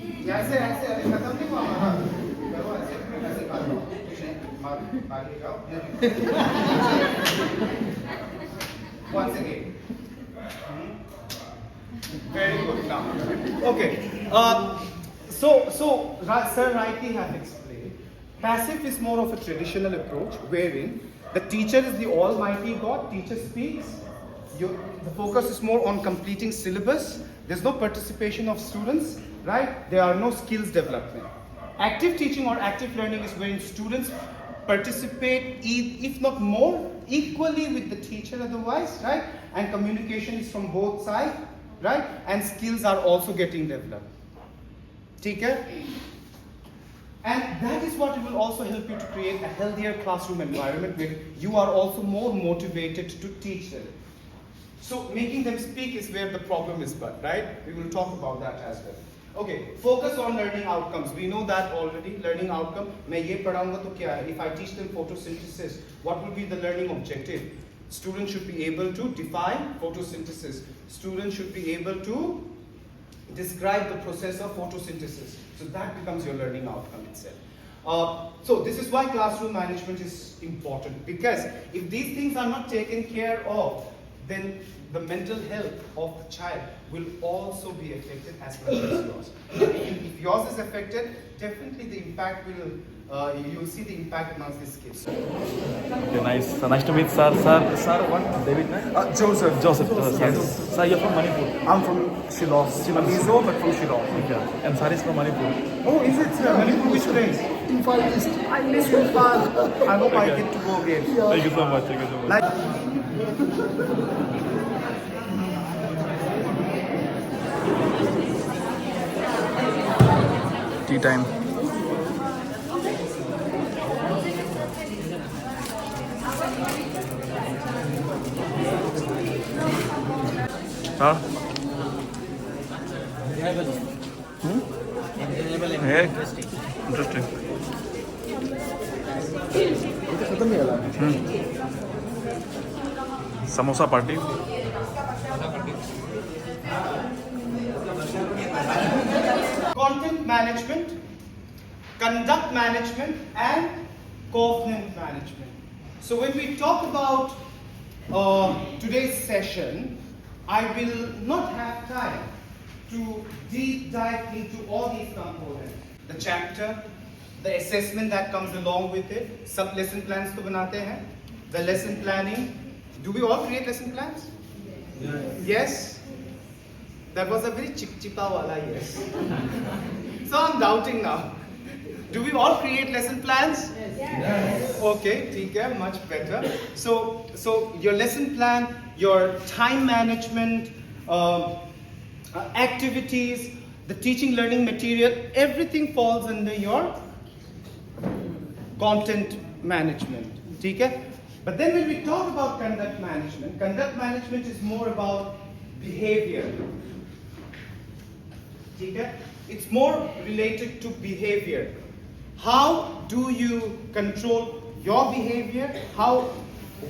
ऐसे अभी खत्म नहीं हुआ हमारा करो ऐसे करो आगे जाओ once again very good now okay so sir rightly have explained passive is more of a traditional approach wherein the teacher is the almighty God. Teacher speaks, the focus is more on completing syllabus. There's no participation of students, right? There are no skills development. Active teaching or active learning is when students participate, if not more, equally with the teacher otherwise, right? And communication is from both sides, right? And skills are also getting developed. Take care. And that is what will also help you to create a healthier classroom environment where you are also more motivated to teach them. So making them speak is where the problem is, but right? We will talk about that as well. Okay, focus on learning outcomes. We know that already. Learning outcome. मैं ये पढ़ाऊँगा तो क्या है? If I teach them photosynthesis, what will be the learning objective? Students should be able to define photosynthesis. Students should be able to describe the process of photosynthesis. So that becomes your learning outcome itself. So this is why classroom management is important, because if these things are not taken care of, then the mental health of the child will also be affected as well as yours. If yours is affected, definitely the impact will, you will see the impact amongst these kids. Okay, nice. So nice to meet sir. Sir, what? David? Joseph. Joseph. Yes. Sir, you're from Manipur. I'm from Shillong. Mizo, but from Shillong. Okay. And sir is from Manipur. Oh, is it? Manipur, which place? Imphal East. I miss Imphal. I hope I get to go again. Thank you so much. Thank you so much. Tea time. Huh? Hey, interesting. Samosa party. Content management, conduct management, and covenant management. So when we talk about today's session, I will not have time to deep dive into all these components. The chapter, the assessment that comes along with it, sub lesson plans to banate hain, the lesson planning. Do we all create lesson plans? Yes? That was a very chipa wala yes. So I'm doubting now. Do we all create lesson plans? Yes. Okay, ठीक है, much better. So your lesson plan, your time management, activities, the teaching learning material, everything falls under your content management. ठीक है? But then when we talk about conduct management is more about behavior. ठीक है? It's more related to behavior. How do you control your behavior? How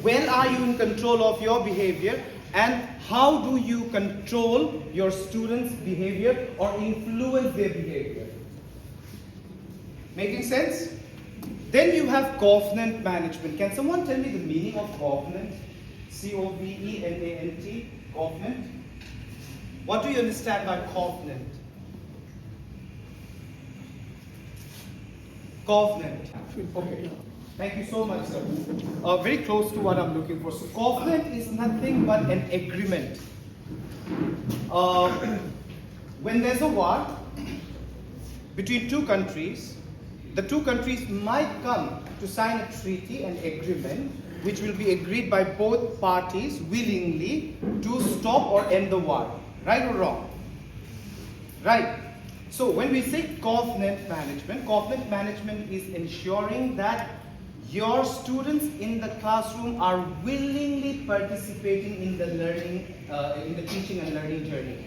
well are you in control of your behavior? And how do you control your students' behavior or influence their behavior? Making sense? Then you have covenant management. Can someone tell me the meaning of covenant? C-O-V-E-N-A-N-T, covenant. What do you understand by covenant? Covenant. Okay. Thank you so much, sir. Very close to what I'm looking for. So covenant is nothing but an agreement. When there's a war between two countries, the two countries might come to sign a treaty, an agreement, which will be agreed by both parties willingly to stop or end the war. Right or wrong? Right. So when we say covenant management is ensuring that your students in the classroom are willingly participating in the learning, in the teaching and learning journey.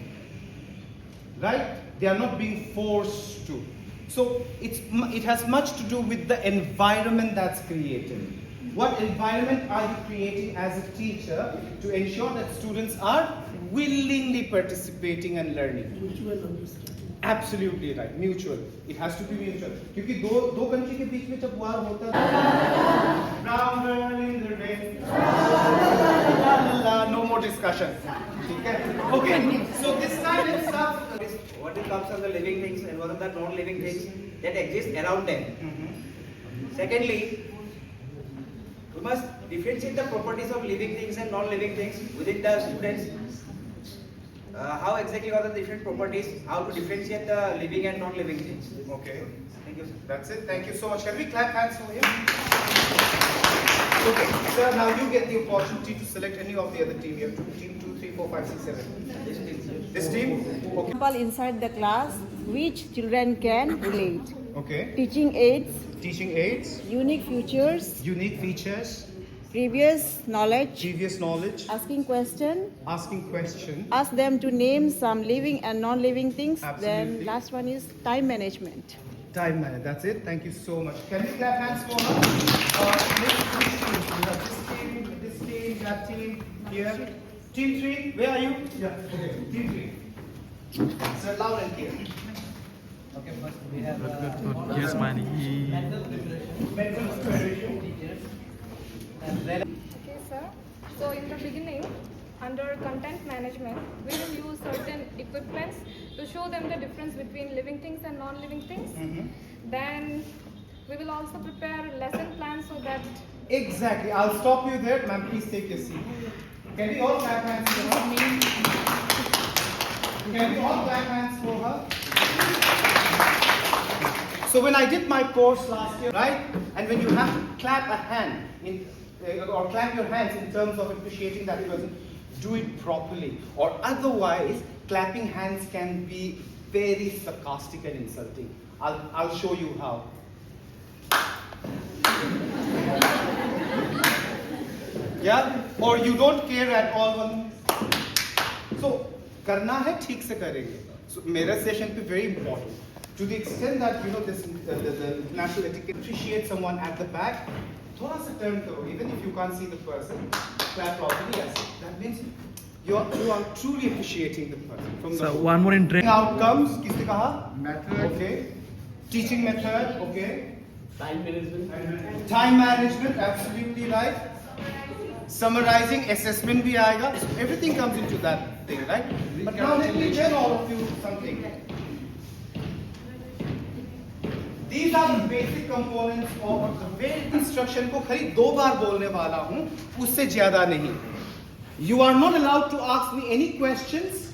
Right? They are not being forced to. So it has much to do with the environment that's created. What environment are you creating as a teacher to ensure that students are willingly participating and learning? Mutual understanding. Absolutely right, mutual. It has to be mutual. क्योंकि दो country के बीच में जब war होता है, brown girl in the rain, no more discussion. ठीक है? Okay. So this kind of stuff. What comes of the living things and what are the non-living things that exist around them. Secondly, we must differentiate the properties of living things and non-living things within the students. How exactly are the different properties? How to differentiate the living and non-living things? Okay. Thank you, sir. That's it. Thank you so much. Can we clap hands for him? Okay, sir. Now you get the opportunity to select any of the other team. You have team 2, 3, 4, 5, 6, 7. This team. Okay. Example inside the class, which children can relate. Okay. Teaching aids. Teaching aids. Unique features. Unique features. Previous knowledge. Previous knowledge. Asking question. Asking question. Ask them to name some living and non-living things. Absolutely. Then last one is time management. Time management. That's it. Thank you so much. Can we clap hands for her? This team, that team, here. Team 3, where are you? Yeah. Okay. Team 3. Sir, loud and clear. Okay, first we have Here's mine. Mental preparation. Okay, sir. So in the beginning, under content management, we will use certain equipments to show them the difference between living things and non-living things. Then we will also prepare lesson plans so that... Exactly. I'll stop you there. Ma'am, please take your seat. Can we all clap hands for her? Can we all clap hands for her? So when I did my course last year, right? And when you have to clap a hand, or clap your hands in terms of appreciating that person, do it properly. Or otherwise, clapping hands can be very sarcastic and insulting. I'll show you how. Yeah? Or you don't care at all. So, करना है ठीक से करेंगे. So, मेरा session पे very important. to the extent that this the national etiquette appreciate someone at the back. Thoda sa turn karo, even if you can't see the person, clap properly. Yes, that means you are truly appreciating the person. From So the one more in training. outcomes, किसने कहा? Method. Okay. Teaching method. Okay. Time management. Time management, absolutely right. Summarizing, assessment bhi aayega. So everything comes into that thing, right? But now let me tell all of you something. These are the basic components of the way instruction को खाली 2 बार बोलने वाला हूँ, उससे ज़्यादा नहीं. You are not allowed to ask me any questions.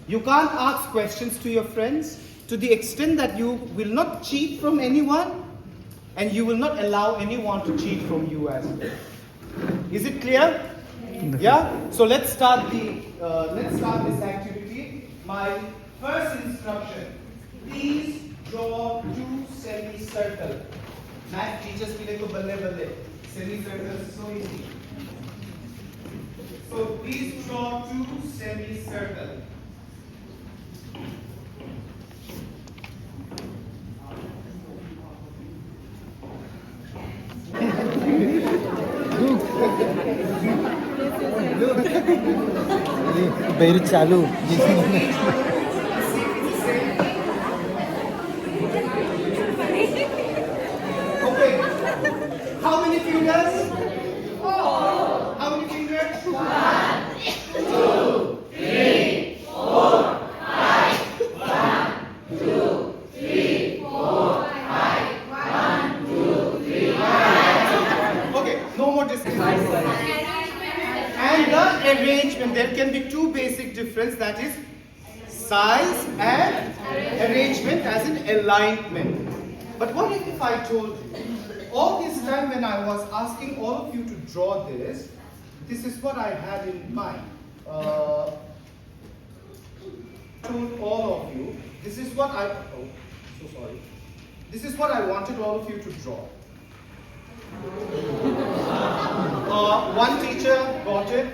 You can't ask questions to your friends to the extent that you will not cheat from anyone, and you will not allow anyone to cheat from you as well. Is it clear? Yeah. So let's start this activity. My first instruction: please draw 2 semicircles. Math teachers के लिए तो बल्ले semicircles is so easy. So please draw 2 semicircles. Very chalu. Okay. How many fingers? 4. How many fingers? 1, 2, 3, 4, 5. 1, 2, 3, 4, 5. 1, 2, 3, 5. Okay, no more distance. And the arrangement, there can be 2 basic differences, that is size and arrangement as in alignment. But what if I told you, all this time when I was asking all of you to draw this is what I had in mind. Told all of you, this is what this is what I wanted all of you to draw. One teacher got it.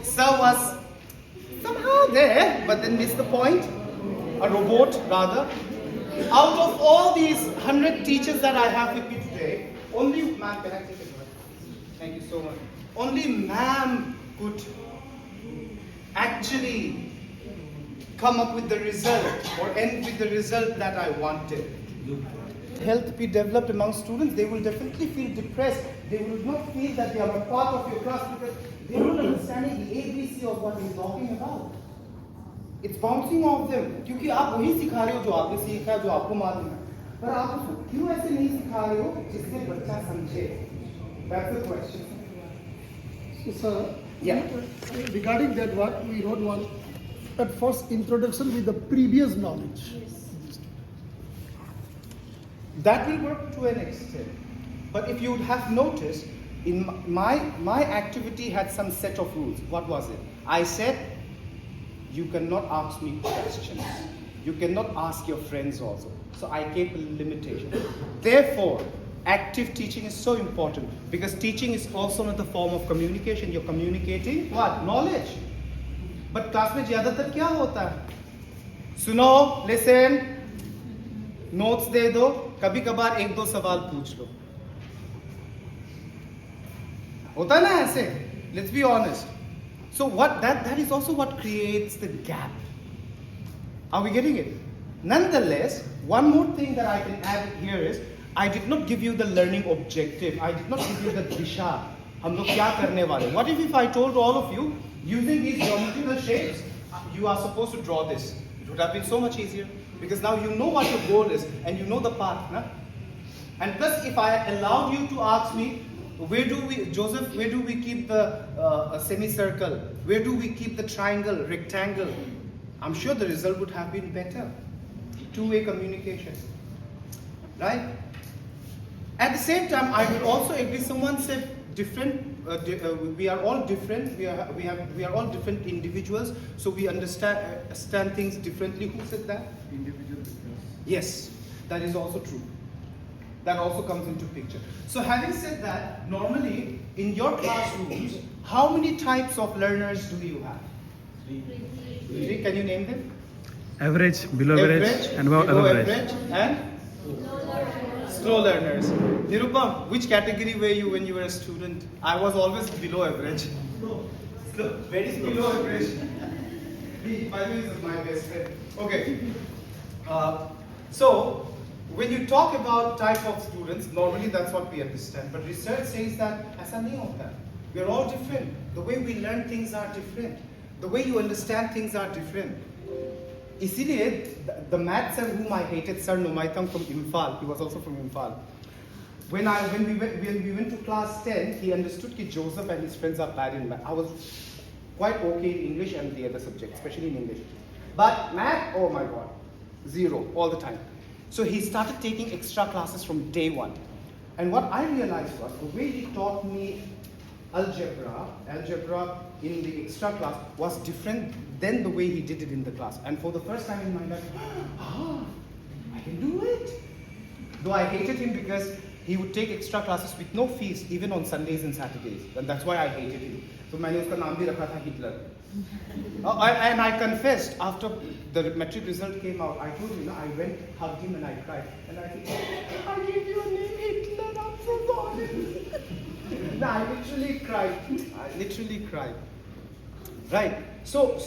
Sir was somehow there, but then missed the point. A robot, rather. Out of all these 100 teachers that I have with me today, only ma'am, can I take it? Thank you so much. Only ma'am could actually come up with the result or end with the result that I wanted. Health be developed among students, they will definitely feel depressed. They will not feel that they are a part of your class because they are not understanding the ABC of what he's talking about. It's bouncing off them. क्योंकि आप वही सिखा रहे हो जो आपने सीखा है, जो आपको मालूम है. पर आप उसको क्यों ऐसे नहीं सिखा रहे हो जिससे बच्चा समझे? That's the question. So, sir, Yeah. regarding that, what we wrote one at first introduction with the previous knowledge. That will work to an extent. But if you would have noticed, in my activity had some set of rules. What was it? I said, you cannot ask me questions. You cannot ask your friends also. So I kept a limitation. Therefore, active teaching is so important because teaching is also another form of communication. You're communicating what? Knowledge. But class में ज़्यादातर क्या होता है? सुनो, listen, notes दे दो, कभी कभार 1-2 सवाल पूछ लो. होता है ना ऐसे? Let's be honest. So what that is also what creates the gap. Are we getting it? Nonetheless, one more thing that I can add here is, I did not give you the learning objective. I did not give you the disha. हम लोग क्या करने वाले? What if I told all of you, using these geometrical shapes, you are supposed to draw this? It would have been so much easier because now you know what your goal is and you know the path, na? And plus, if I allowed you to ask me, Joseph, where do we keep the semicircle? Where do we keep the triangle, rectangle? I'm sure the result would have been better. Two-way communication, right? At the same time, I would also agree. Someone said different. We are all different. We are all different individuals. So we understand things differently. Who said that? Individual difference. Yes, that is also true. That also comes into picture. So having said that, normally in your classrooms, how many types of learners do you have? 3. Can you name them? Average, below average, and above below average. and slow learners. Nirupam, which category were you when you were a student? I was always below average. Slow, very below average. By the way, this is my best friend. Okay. So, when you talk about type of students, normally that's what we understand. But research says that ऐसा नहीं होता. We are all different. The way we learn things are different. The way you understand things are different. इसीलिए the math sir whom I hated, Sir Nomaitam from Imphal, he was also from Imphal. When we went to class 10, he understood that Joseph and his friends are bad in math. I was quite okay in English and the other subjects, especially in English. But math, oh my God, 0 all the time. So he started taking extra classes from day 1. And what I realized was the way he taught me algebra in the extra class was different than the way he did it in the class. And for the first time in my life, I can do it. Though I hated him because he would take extra classes with no fees, even on Sundays and Saturdays. And that's why I hated him. So मैंने उसका नाम भी रखा था Hitler. And I confessed after the metric result came out, I told him, I went, hugged him and I cried. And I said, I gave you a name Hitler, I'm so sorry. No, I literally cried. Right. So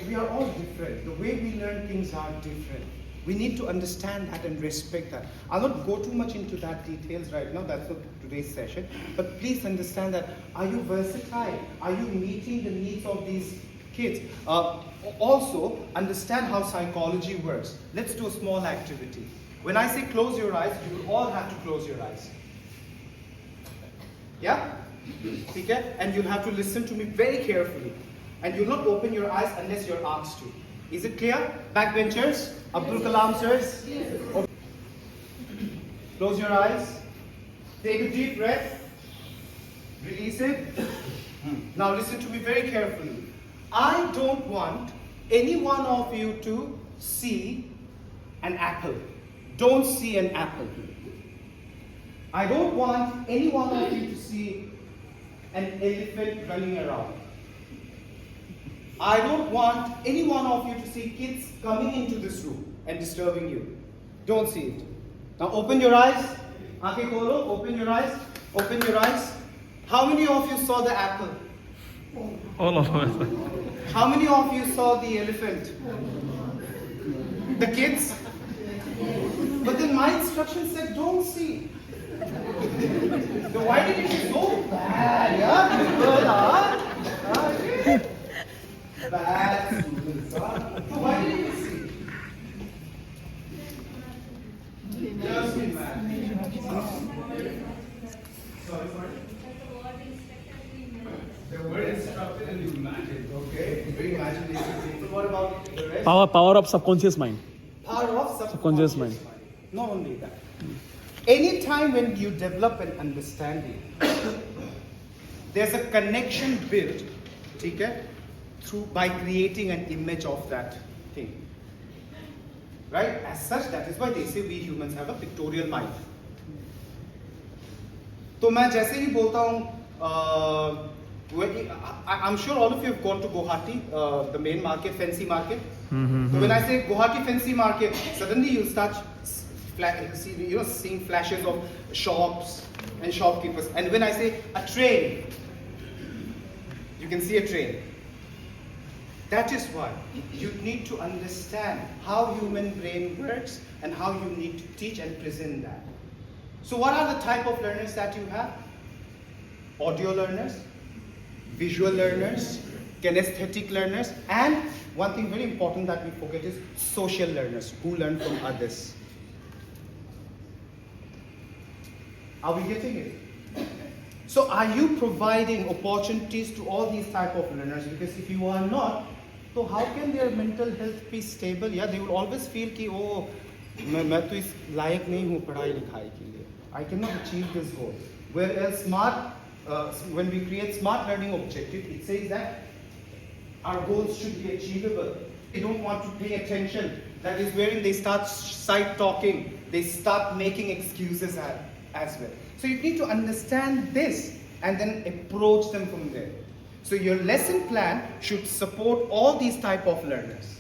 we are all different. The way we learn things are different. We need to understand that and respect that. I'll not go too much into that details right now, that's not today's session. But please understand that, are you versatile? Are you meeting the needs of these kids? Also, understand how psychology works. Let's do a small activity. When I say close your eyes, you will all have to close your eyes. Yeah? Okay? And you'll have to listen to me very carefully. And you'll not open your eyes unless you're asked to. Is it clear? Backbenchers? Abdul Kalam sirs? Okay. Close your eyes. Take a deep breath. Release it. Now listen to me very carefully. I don't want any one of you to see an apple. Don't see an apple. I don't want any one of you to see an elephant running around. I don't want any one of you to see kids coming into this room and disturbing you. Don't see it. Now open your eyes. Aankhein kholo. Open your eyes. Open your eyes. How many of you saw the apple? All of us. How many of you saw the elephant? The kids? But then my instruction said don't see. So why did it be so bad? Yeah? Bad students. So why did you see? Just be mad. Sorry. The word instructed and you imagined. Okay. Very imaginative. So what about the rest? Power of subconscious mind. Power of Subconscious mind. Not only that. Anytime when you develop an understanding, there's a connection built, okay, by creating an image of that thing. Right? As such, that is why they say we humans have a pictorial mind. तो मैं जैसे ही बोलता हूँ, I'm sure all of you have gone to Guwahati, the main market, fancy market. So when I say Guwahati fancy market, suddenly you'll start seeing flashes of shops and shopkeepers. And when I say a train, you can see a train. That is why you need to understand how human brain works and how you need to teach and present that. So what are the type of learners that you have? Audio learners, visual learners, kinesthetic learners, and one thing very important that we forget is social learners who learn from others. Are we getting it? So are you providing opportunities to all these type of learners? Because if you are not, so how can their mental health be stable? Yeah, they will always feel कि oh, मैं तो इस लायक नहीं हूँ पढ़ाई लिखाई के लिए. I cannot achieve this goal. Whereas when we create smart learning objective, it says that our goals should be achievable. They don't want to pay attention. That is wherein they start side talking. They start making excuses as well. So you need to understand this and then approach them from there. So your lesson plan should support all these type of learners.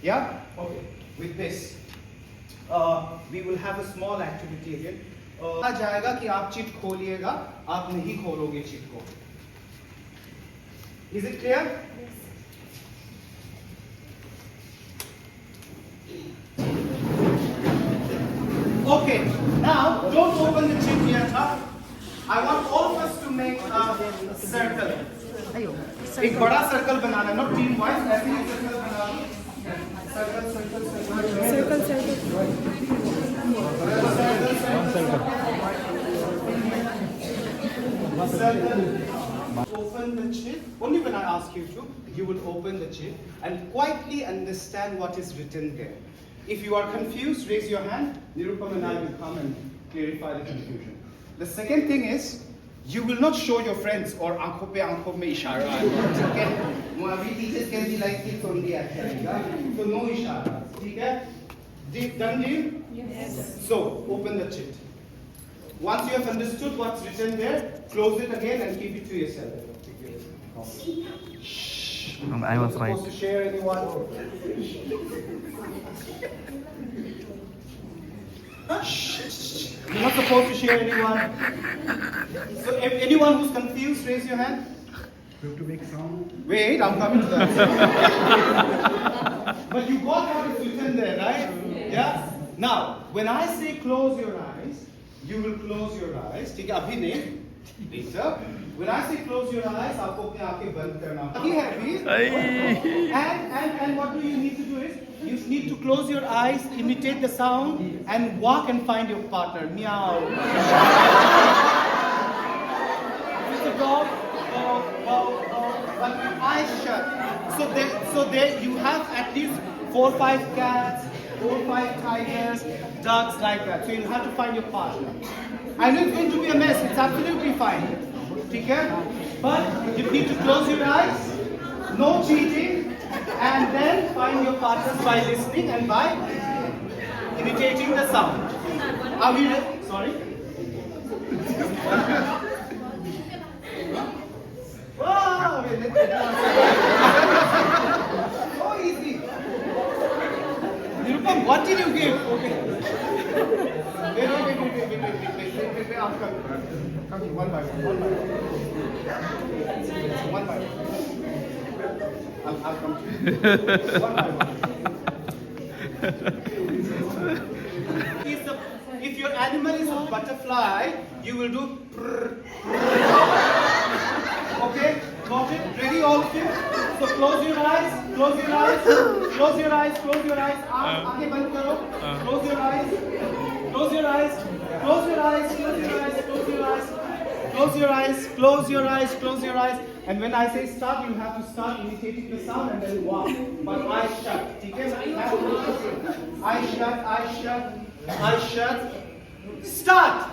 Yeah? Okay. With this, we will have a small activity again. कहा जाएगा कि आप chit खोलिएगा, आप नहीं खोलोगे chit को. Is it clear? Okay. Now, don't open the chip yet. Huh? I want all of us to make a circle. एक बड़ा circle banana, not team wise. ऐसे ही circle banana. Circle, circle, circle. Open the chip. Only when I ask you to, you will open the chip and quietly understand what is written there. If you are confused, raise your hand. Nirupam and I will come and clarify the confusion. The second thing is, you will not show your friends or aankhon mein ishara. Okay? We teachers can be like this only actually. So no ishara. Okay? Done deal? Yes. So open the chit. Once you have understood what's written there, close it again and keep it to yourself. I was right. Supposed to share anyone? You're not supposed to share anyone. So if anyone who's confused, raise your hand. We have to make sound. Wait, I'm coming to that. But you got what is written there, right? Yeah? Now, when I say close your eyes, you will close your eyes. ठीक है, अभी नहीं. Later. When I say close your eyes, आपको अपनी आंखें बंद करना होगा. And what do you need to do is, you need to close your eyes, imitate the sound, and walk and find your partner. Meow. With the dog, but with eyes shut. So there you have at least 4 or 5 cats, 4 or 5 tigers, ducks like that. So you'll have to find your partner. I know it's going to be a mess. It's absolutely fine. Okay? But you need to close your eyes, no cheating, and then find your partners by listening and by imitating the sound. Are we ready? Sorry? Wow! So easy. Nirupam, what did you give? Okay. Wait. I'm coming. Come here, one by one. One by one. I'll come to you. One by one. If your animal is a butterfly, you will do prrr. Okay? Got it? Ready all of you? So close your eyes, close your eyes, close your eyes, close your eyes. Aankhein band karo. Close your eyes. Close your eyes. Close your eyes. Close your eyes. Close your eyes. Close your eyes. Close your eyes. Close your eyes. And when I say start, you have to start imitating the sound and then walk. But eyes shut. Okay? Eyes shut. Eyes shut. Eyes shut. Start.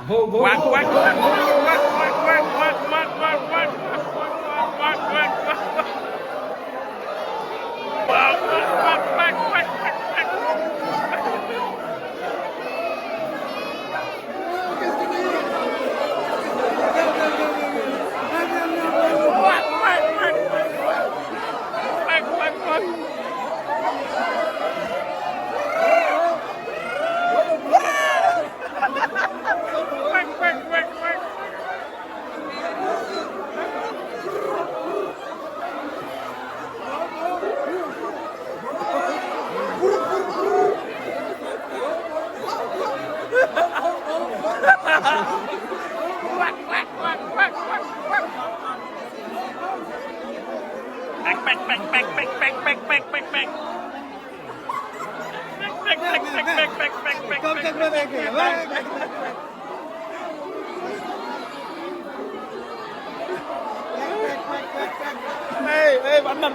Hey, bandar.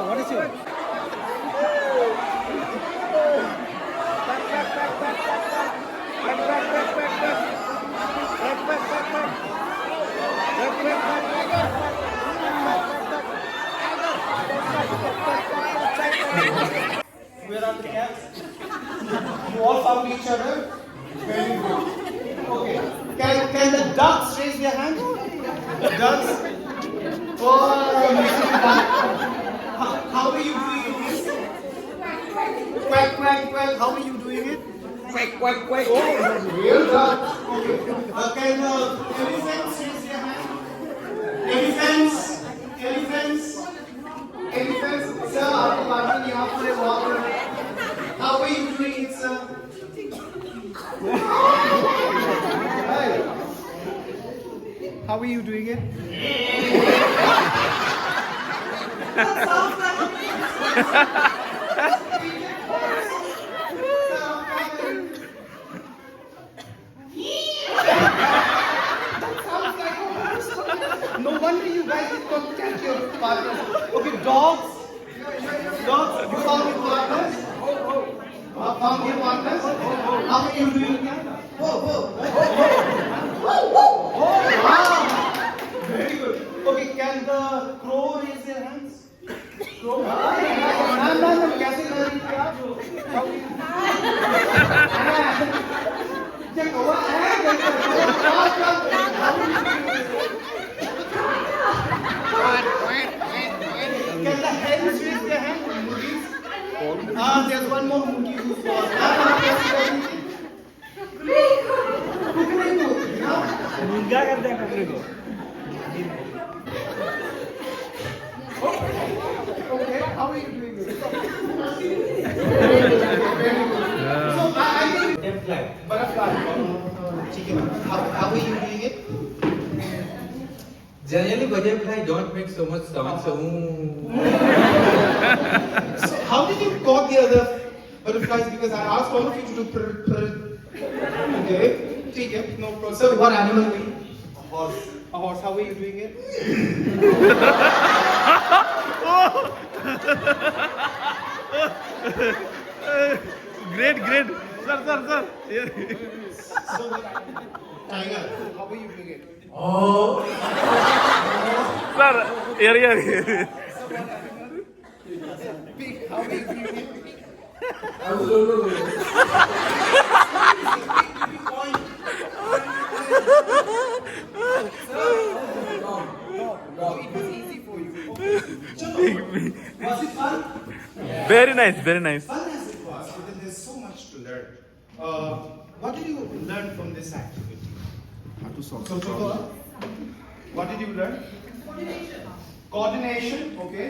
What is it? Back. found each other? Very good. Okay. Can the ducks raise their hand? Ducks? Oh, how are you doing it? Quack, quack, quack. How are you doing it? Quack, quack, quack. Oh, real ducks. Okay. Can elephants raise their hand? Elephants? Elephants? Elephants? Sir, आपको बाकी यहाँ पर walk कर रहे हैं. How are you doing it, sir? Hi. How are you doing it? No wonder you guys did not catch your partners. Okay, dogs. Dogs, you found your partners? Found your partners? How are you doing? Whoa. Wow. Very good. Okay, can the crow raise their hands? Crow? No, कैसे कर रही थी आप? How are you? क्या कौवा है? Can the hens raise their hand? Murgis? There's one more monkey who's lost. मुर्गा करते हैं कुकरी को. Okay, how are you doing it? So I think butterfly. How are you doing it? Generally, butterfly don't make so much sound. So how did you caught the other butterflies? Because I asked all of you to do purr. Okay. Okay, no problem. So what animal are you? A horse. A horse. How are you doing it? Great. Sir. So, tiger. How are you doing it? Sir, here. Pig. How are you doing it? It was easy for you. Was it fun? Very nice. Fun as it was, but then there's so much to learn. What did you learn from this activity? How to solve problems. What did you learn? Coordination, okay.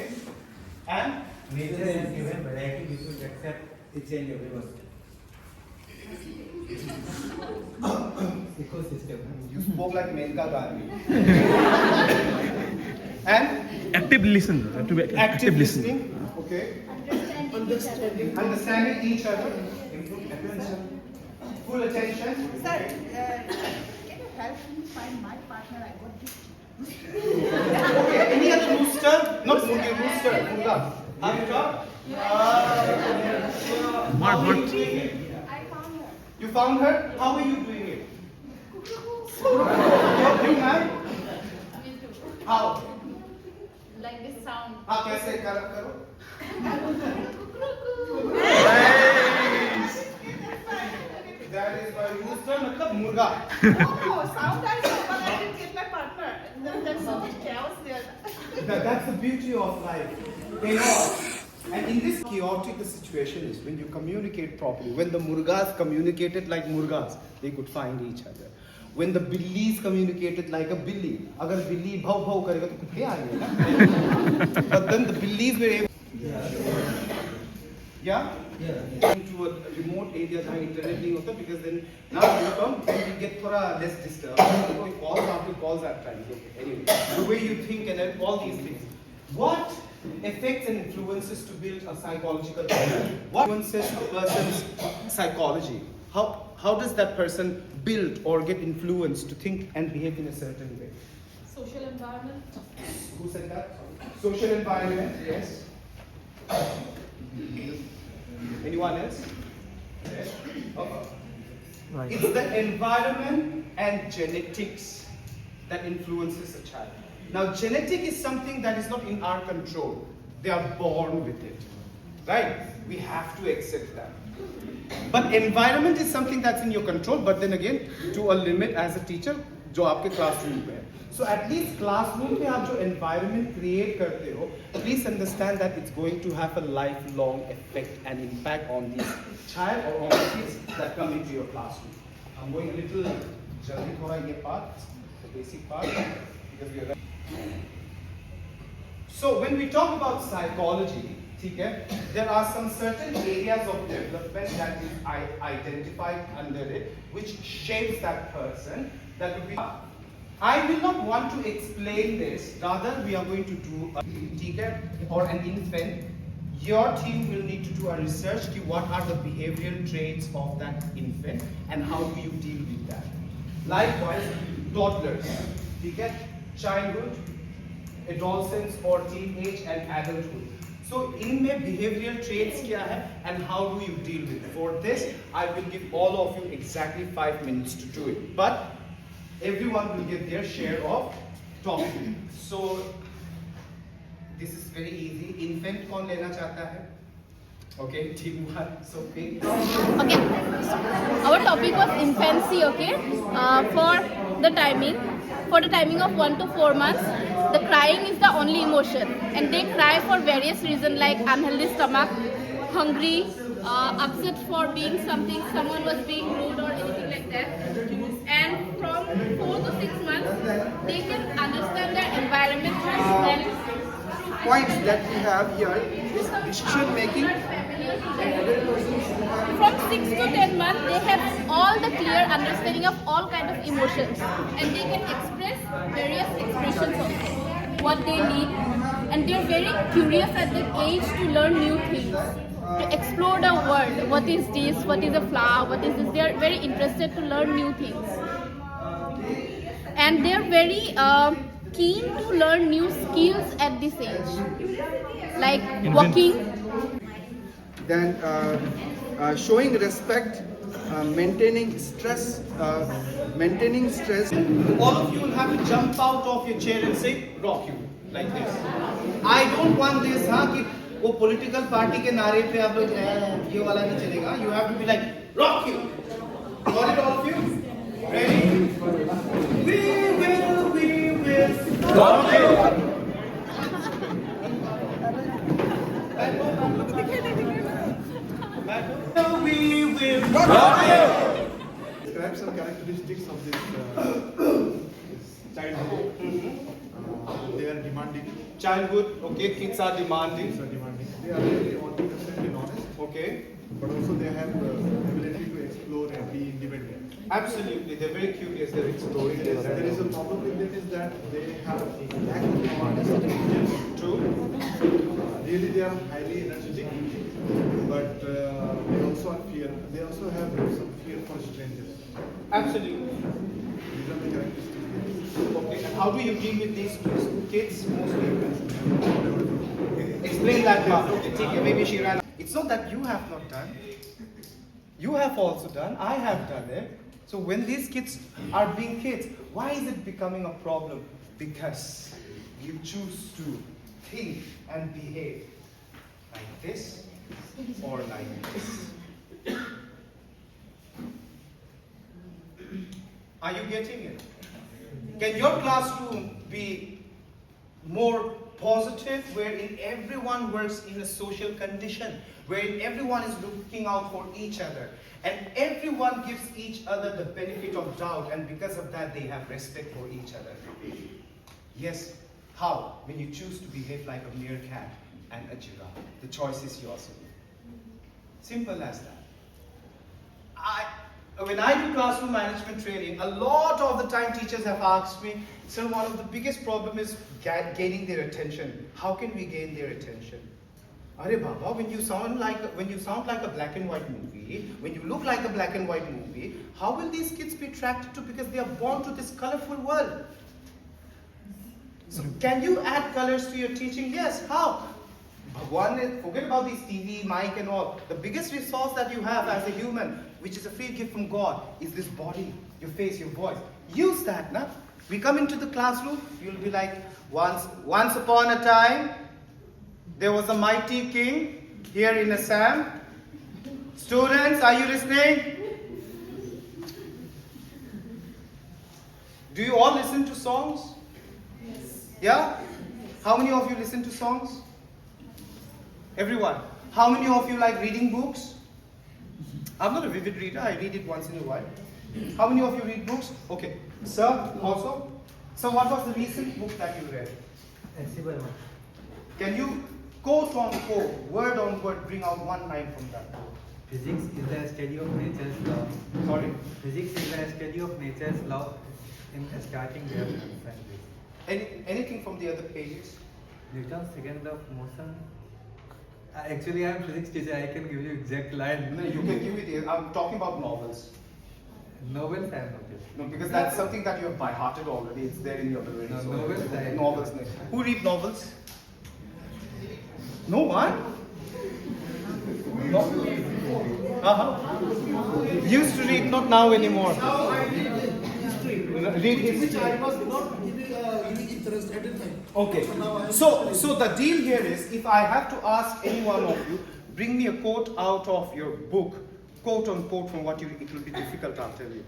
And? Nature has given variety, we should accept each and every one. Ecosystem. You spoke like Menka Gandhi. And? Active listen. Active listening, okay. Understanding each other. Attention. Full attention. Sir, can you help me find my partner? I got this. Okay, any other rooster? Not Murgi, rooster. Murga. Have you got? How are you doing it? I found her. You found her? How are you doing it? You ma'am? Me too. How? Like this sound. हाँ कैसे करो? That is why rooster मतलब मुर्गा. Oh, sound I know, but I didn't get my partner. There's so much chaos there. That's the beauty of life. Chaos. And in this chaotic situation is when you communicate properly. When the murgas communicated like murgas, they could find each other. When the billies communicated like a billy, अगर बिल्ली भाव भाव करेगा तो कुत्ते आएंगे ना? But then the billies were able. Yeah? Into a remote area जहाँ internet नहीं होता, because then now you come when we get थोड़ा less disturbed. Calls after calls at times. Okay. Anyway, the way you think and all these things. What affects and influences to build a psychological career? What influences a person's psychology? How does that person build or get influenced to think and behave in a certain way? Social environment. Who said that? Social environment, yes. Anyone else? Yes. Right. It's the environment and genetics that influences a child. Now, genetic is something that is not in our control. They are born with it. right? We have to accept that. But environment is something that's in your control, but then again, to a limit as a teacher, जो आपके classroom पे है. So at least classroom पे आप जो environment create करते हो, please understand that it's going to have a lifelong effect and impact on the child or on the kids that come into your classroom. I'm going a little jaldi थोड़ा ये part, the basic part, because we are. So when we talk about psychology, there are some certain areas of development that is identified under it, which shapes that person. That would be. I will not want to explain this. Rather, we are going to do a or an infant. Your team will need to do a research to what are the behavioral traits of that infant and how do you deal with that. Likewise, toddlers, childhood, adolescence or teenage and adulthood. So, इनमें behavioral traits क्या है and how do you deal with it? For this, I will give all of you exactly 5 minutes to do it. But everyone will get their share of talking. So, this is very easy. Infant कौन लेना चाहता है? Okay, team one, Sophie. Okay, our topic was infancy, okay? For the timing of 1 to 4 months, the crying is the only emotion. And they cry for various reasons like unhealthy stomach, hungry, upset for being something, someone was being rude or anything like that. And from 4 to 6 months, they can understand their environment and Points that we have here is decision making. From 6 to 10 months, they have all the clear understanding of all kind of emotions, and they can express various expressions also, what they need, and they are very curious at that age to learn new things, to explore the world. What is this? What is a flower? What is this? They are very interested to learn new things, and they are very keen to learn new skills at this age, like walking. Then showing respect, maintaining stress. All of you will have to jump out of your chair and say, rock you, like this. I don't want this, कि वो political party के नारे पे आप लोग ये वाला नहीं चलेगा. You have to be like, rock you. Got it, all of you? Ready? We will rock you. We will rock you. Describe some characteristics of this childhood. They are demanding. Childhood, okay, kids are demanding. They are really 100% honest. Okay. But also they have the ability to explore and be independent. Absolutely, they're very curious, they're exploring. There is a problem with them is that they have lack of awareness of intelligence. True. Really they are highly energetic, but they also are fear. They also have some fear for strangers. Absolutely. These are the characteristics. Okay, and how do you deal with these kids mostly? Explain that part. Okay, maybe Shiran. It's not that you have not done. You have also done. I have done it. So when these kids are being kids, why is it becoming a problem? Because you choose to think and behave like this or like this. Are you getting it? Can your classroom be more positive, wherein everyone works in a social condition, wherein everyone is looking out for each other, and everyone gives each other the benefit of doubt, and because of that they have respect for each other? Yes. How? When you choose to behave like a meerkat and a giraffe. The choice is yours. Simple as that. When I do classroom management training, a lot of the time teachers have asked me, sir, one of the biggest problem is gaining their attention. How can we gain their attention? Are Baba, when you sound like a black and white movie, when you look like a black and white movie, how will these kids be attracted to? Because they are born to this colorful world. So can you add colors to your teaching? Yes. How? One, forget about these TV, mic and all. The biggest resource that you have as a human, which is a free gift from God, is this body, your face, your voice. Use that, na? We come into the classroom, you'll be like, once upon a time, there was a mighty king, here in Assam. Students, are you listening? Do you all listen to songs? Yes. Yeah? How many of you listen to songs? Everyone. How many of you like reading books? I'm not a vivid reader, I read it once in a while. How many of you read books? Okay. Sir, also? So what was the recent book that you read? Can you quote on quote, word on word, bring out one line from that book? Physics is the study of nature's law. Sorry? Physics is the study of nature's law in starting their science. Anything from the other pages? Newton's second law of motion. Actually, I am physics teacher. I can give you exact line. No, you can give it. I'm talking about novels. Novels I am not. No, because that's something that you have by hearted already. It's there in your brain. No, so novels. Novels. Who read novels? No one? No. Used to read, not now anymore. Read history. I was not giving interest at the time. Okay. So the deal here is, if I have to ask any one of you, bring me a quote out of your book, quote unquote from what you read, it will be difficult, I'll tell you.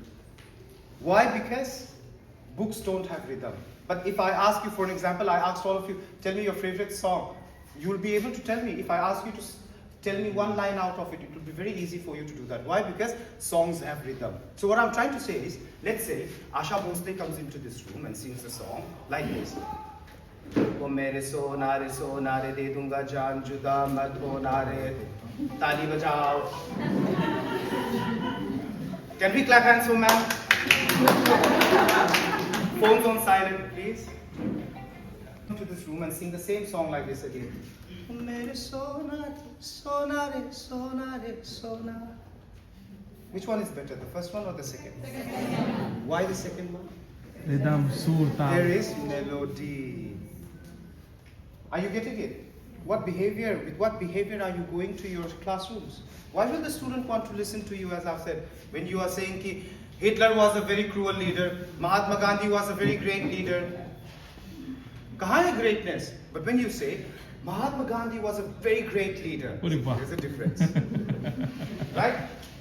Why? Because books don't have rhythm. But if I ask you, for an example, I asked all of you, tell me your favorite song. You will be able to tell me. If I ask you to tell me one line out of it, it will be very easy for you to do that. Why? Because songs have rhythm. So what I'm trying to say is, let's say Asha Bhosle comes into this room and sings a song like this. O mere sona re de dunga jaan juda mat hona re, tali bajao. Can we clap hands for ma'am? Phones on silent, please. Come to this room and sing the same song like this again. O mere sona re, sona re, sona. Which one is better, the first one or the second? Why the second one? Rhythm, sur, taal. There is melody. Are you getting it? With what behavior are you going to your classrooms? Why will the student want to listen to you, as I've said, when you are saying ki Hitler was a very cruel leader, Mahatma Gandhi was a very great leader. Kahan hai greatness? But when you say Mahatma Gandhi was a very great leader, there's a difference. Right?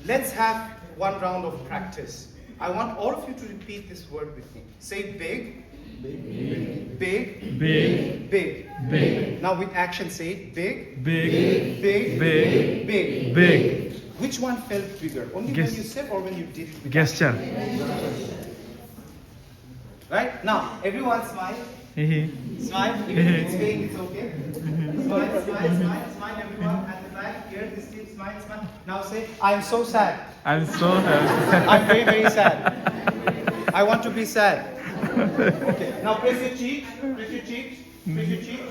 Let's have one round of practice. I want all of you to repeat this word with me. Say big, big, big, big, big, big. Now with action, say it. Big, big, big, big, big, big. Which one felt bigger? Only when you said or when you did it? Gesture. Right? Now, everyone smile. Smile. Even if it's fake, it's okay. Smile, smile, smile, smile. Everyone at the back. Here, this team, smile, smile. Now say, I am so sad. I'm so happy. I'm very, very sad. I want to be sad. Okay. Now press your cheeks. Press your cheeks. Press your cheeks.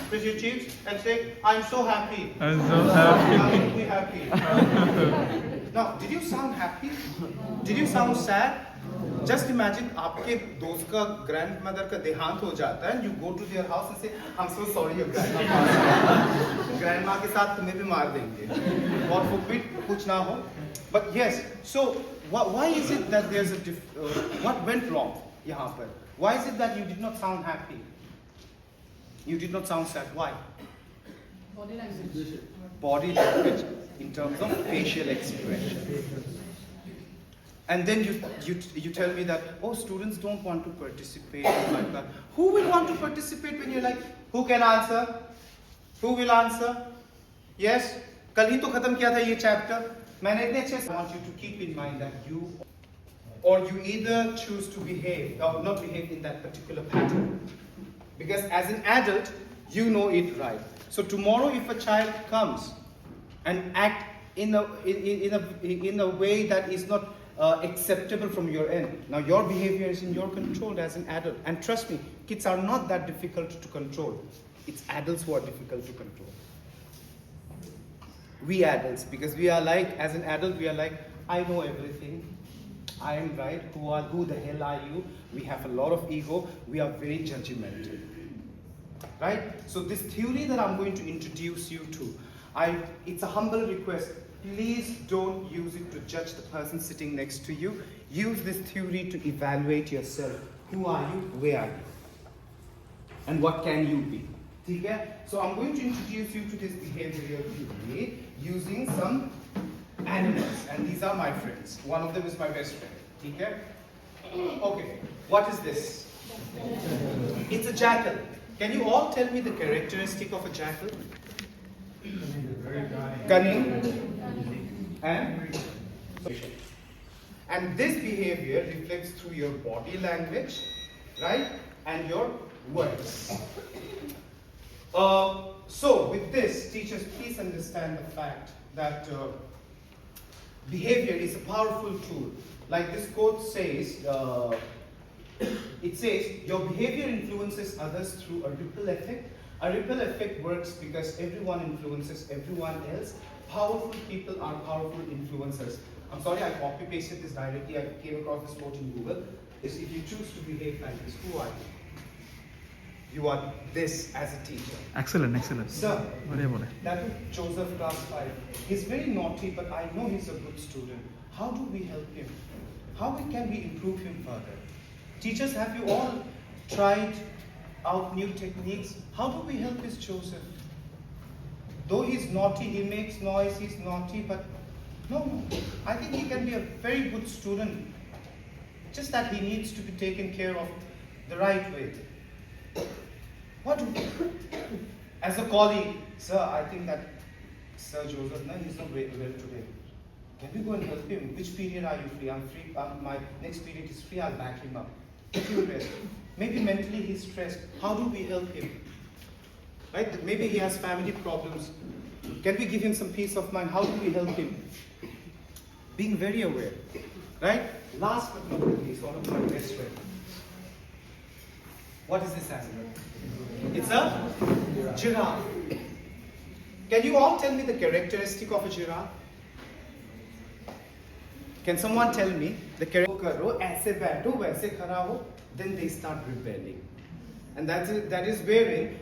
Press your cheeks and say, I'm so happy. I'm so happy. Now make me happy. Now, did you sound happy? Did you sound sad? Just imagine आपके दोस्त का grandmother का देहांत हो जाता है and you go to their house and say, I'm so sorry your grandma passed away. Grandma के साथ तुम्हें भी मार देंगे. God forbid कुछ ना हो. But yes, so why is it that there's a what went wrong यहाँ पर? Why is it that you did not sound happy? You did not sound sad. Why? Body language. Body language in terms of facial expression. And then you tell me that, oh, students don't want to participate like that. Who will want to participate when you're like, who can answer? Who will answer? Yes? कल ही तो खत्म किया था ये chapter. मैंने इतने अच्छे से want you to keep in mind that you either choose to behave or not behave in that particular pattern. Because as an adult, you know it right. So tomorrow if a child comes and act in a way that is not acceptable from your end. Now your behavior is in your control as an adult. And trust me, kids are not that difficult to control. It's adults who are difficult to control. We adults, because we are like, as an adult, we are like, I know everything. I am right. Who the hell are you? We have a lot of ego. We are very judgmental. Right? So this theory that I'm going to introduce you to, it's a humble request. Please don't use it to judge the person sitting next to you. Use this theory to evaluate yourself. Who are you? Where are you? And what can you be? Okay? So I'm going to introduce you to this behavioral theory using some animals, and these are my friends. One of them is my best friend. Okay? Okay, what is this? It's a jackal. Can you all tell me the characteristic of a jackal? Cunning and this behavior reflects through your body language, right, and your words. So with this, teachers, please understand the fact that behavior is a powerful tool. Like this quote says, it says, your behavior influences others through a ripple effect. A ripple effect works because everyone influences everyone else. Powerful people are powerful influencers. I'm sorry, I copy pasted this directly. I came across this quote in Google. Is if you choose to behave like this, who are you? You are this as a teacher. Excellent, excellent. Sir, बढ़िया that is Joseph class 5. He's very naughty, but I know he's a good student. How do we help him? How can we improve him further? Teachers, have you all tried out new techniques? How do we help this Joseph? Though he's naughty, he makes noise, he's naughty, but no, I think he can be a very good student. Just that he needs to be taken care of the right way. What do we do? As a colleague, sir, I think that Sir Josoph, no, he's not very well today. Can we go and help him? Which period are you free? I'm free. My next period is free. I'll back him up. Take him rest. Maybe mentally he's stressed. How do we help him? Right? Maybe he has family problems. Can we give him some peace of mind? How do we help him? Being very aware. Right? Last but not least, one of my best friends. What is this animal? It's a giraffe. Can you all tell me the characteristic of a giraffe? Can someone tell me the characteristic? Then they start rebelling. And that is wherein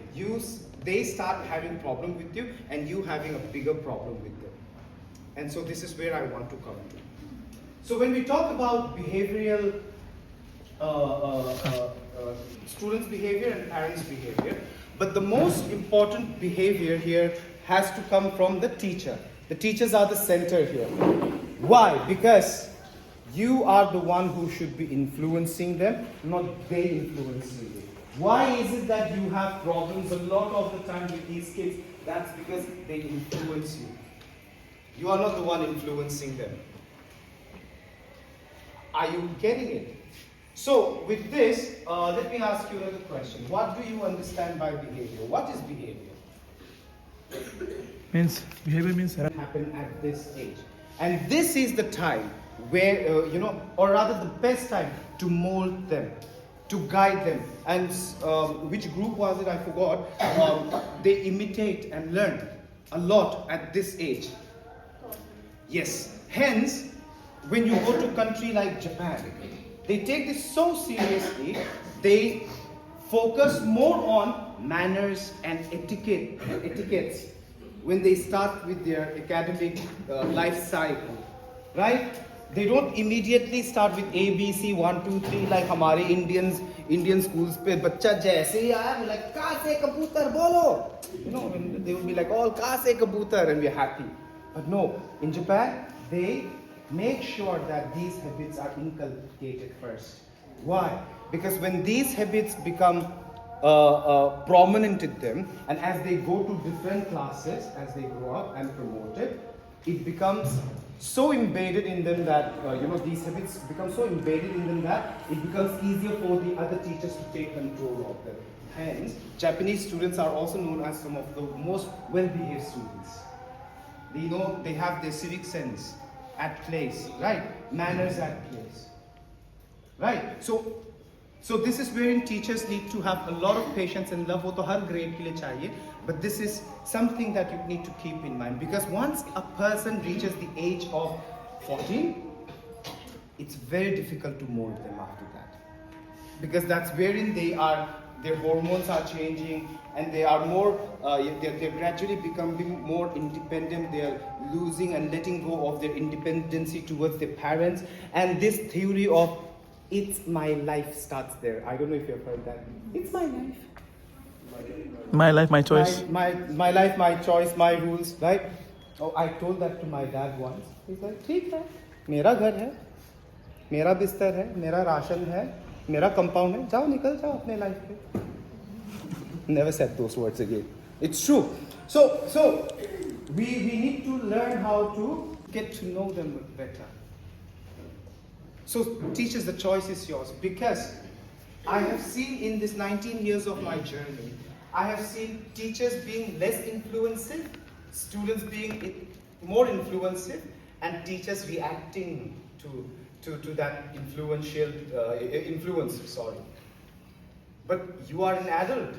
they start having problem with you and you having a bigger problem with them. And so this is where I want to come to. So when we talk about behavioral students' behavior and parents' behavior, but the most important behavior here has to come from the teacher. The teachers are the center here. Why? Because you are the one who should be influencing them, not they influencing you. Why is it that you have problems a lot of the time with these kids? That's because they influence you. You are not the one influencing them. Are you getting it? So with this, let me ask you another question. What do you understand by behavior? What is behavior? Behavior means happen at this age. And this is the time where, or rather the best time to mold them, to guide them. And which group was it? I forgot. They imitate and learn a lot at this age. Yes. Hence, when you go to a country like Japan, they take this so seriously, they focus more on manners and etiquettes when they start with their academic life cycle, right? They don't immediately start with A, B, C, 1, 2, 3 like हमारे Indian schools पे बच्चा जैसे ही आया like कहाँ से कबूतर बोलो, when they will be like all कहाँ से कबूतर and we're happy. But no, in Japan they make sure that these habits are inculcated first. Why? Because when these habits become prominent in them, and as they go to different classes, as they grow up and promoted, it becomes so embedded in them that, these habits become so embedded in them that it becomes easier for the other teachers to take control of them. Hence, Japanese students are also known as some of the most well-behaved students. They have their civic sense at place, right? Manners at place, right? So this is wherein teachers need to have a lot of patience and love. वो तो हर grade के लिए चाहिए. But this is something that you need to keep in mind, because once a person reaches the age of 14, it's very difficult to mold them after that, because that's wherein their hormones are changing and they are more, they're gradually becoming more independent. They're losing and letting go of their independency towards their parents. And this theory of "it's my life" starts there. I don't know if you've heard that. It's my life. My life, my choice. My life, my choice, my rules, right? Oh, I told that to my dad once. He's like, ठीक है, मेरा घर है, मेरा बिस्तर है, मेरा ration है, मेरा कंपाउंड है, जाओ निकल जाओ अपने लाइफ पे. Never said those words again. It's true. So we need to learn how to get to know them better. So teachers, the choice is yours, because I have seen in this 19 years of my journey, I have seen teachers being less influencing, students being more influencing, and teachers reacting to that influence. Sorry. But you are an adult.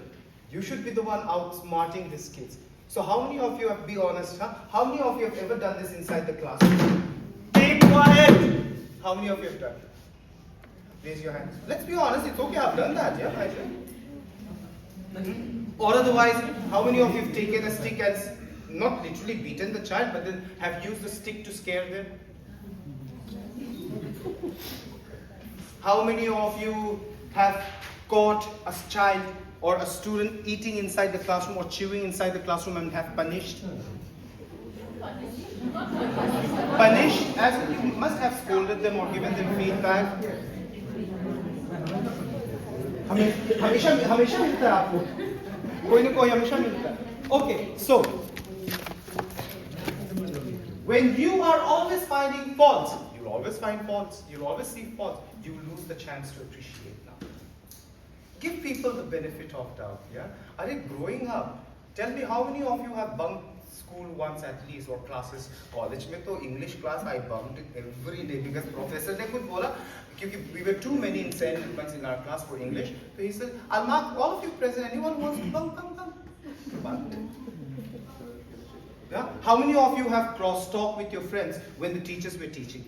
You should be the one outsmarting these kids. So how many of you have, be honest, huh? How many of you have ever done this inside the classroom? Be quiet! How many of you have done it? Raise your hands. Let's be honest, it's okay, I've done that, yeah, I did. Or otherwise, how many of you have taken a stick and not literally beaten the child, but then have used the stick to scare them? How many of you have caught a child or a student eating inside the classroom or chewing inside the classroom and have punished? Punished as in you must have scolded them or given them feedback. हमेशा मिलता है आपको, कोई ना कोई हमेशा मिलता है. Okay, so when you are always finding faults, you'll always find faults, you'll always see faults, you lose the chance to appreciate now. Give people the benefit of doubt, yeah? Are you growing up? Tell me how many of you have bunked school once at least or classes. College में तो English class I bunked it every day because professor ने खुद बोला क्योंकि we were too many insane elements in our class for English. So he said, I'll mark all of you present. Anyone who wants to bunk. Yeah? How many of you have cross-talk with your friends when the teachers were teaching?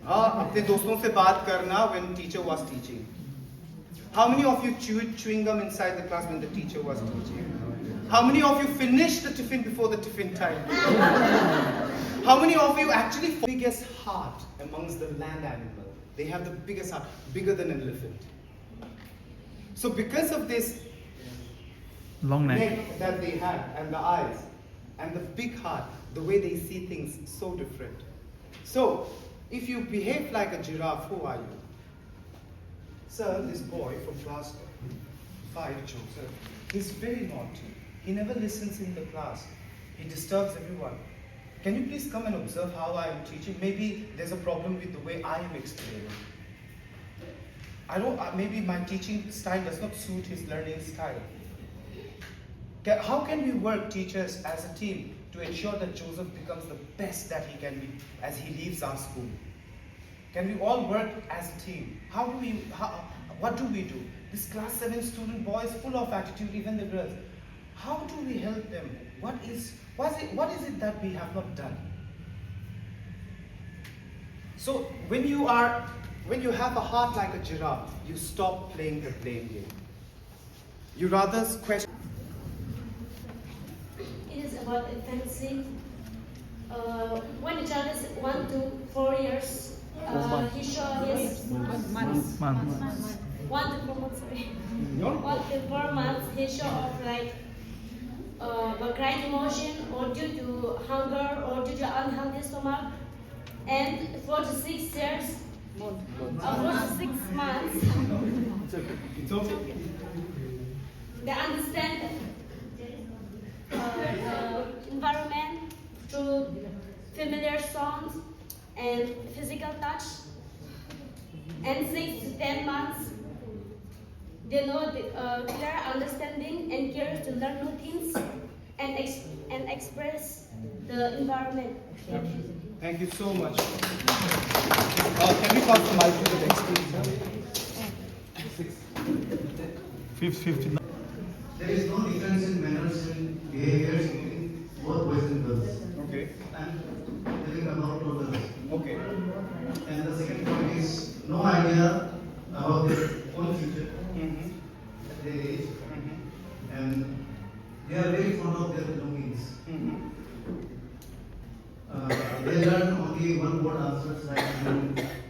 अपने दोस्तों से बात करना when teacher was teaching. How many of you chewed chewing gum inside the class when the teacher was teaching? How many of you finished the tiffin before the tiffin time? How many of you actually biggest heart amongst the land animal? They have the biggest heart, bigger than an elephant. So because of this Long neck that they have and the eyes and the big heart, the way they see things so different. So if you behave like a giraffe, who are you? Sir, this boy from class 5, Joseph, he's very naughty. He never listens in the class. He disturbs everyone. Can you please come and observe how I am teaching? Maybe there's a problem with the way I am explaining. Maybe my teaching style does not suit his learning style. How can we work, teachers, as a team to ensure that Joseph becomes the best that he can be as he leaves our school? Can we all work as a team? What do we do? This class 7 student boy is full of attitude, even the girls. How do we help them? What is it that we have not done? So when you have a heart like a giraffe, you stop playing the blame game. You rather question. It is about efficiency. When a child is 1 to 4 years, he shows his months. 1 to 4 months. Sorry. 1 to 4 months, he shows off like a crying emotion, or due to hunger, or due to unhealthy stomach. And 4 to 6 years, 4 to 6 months, it's okay. They understand the environment through familiar sounds and physical touch. And 6 to 10 months, they know the clear understanding and care to learn new things and express the environment. Thank you so much. Can we pass the mic to the next speaker? There is no difference in manners and behaviors between both boys and girls. Okay. I'm telling about toddlers. Okay. And the second point is no idea about their own future at their age. And they are very fond of their belongings. They learn only one word answers like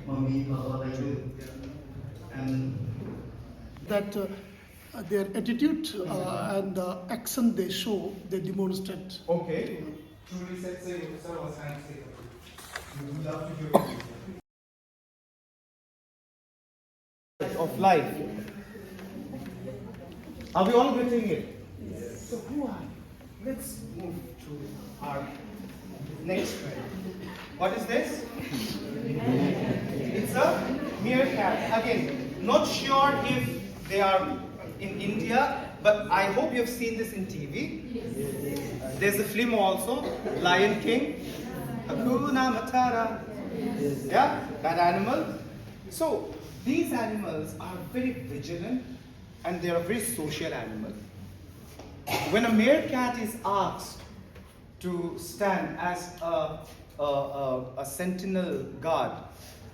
mommy, papa, like this. And that their attitude and the action they show, they demonstrate. Okay. Truly said, say what sir was trying to say. We would love to hear from you. Of life. Are we all getting it? Yes. So who are you? Let's move to our next friend. What is this? It's a meerkat. Again, not sure if they are in India, but I hope you've seen this in TV. There's a film also, Lion King. Hakuna Matata. Yeah, that animal. So these animals are very vigilant and they are a very social animal. When a meerkat is asked to stand as a sentinel guard,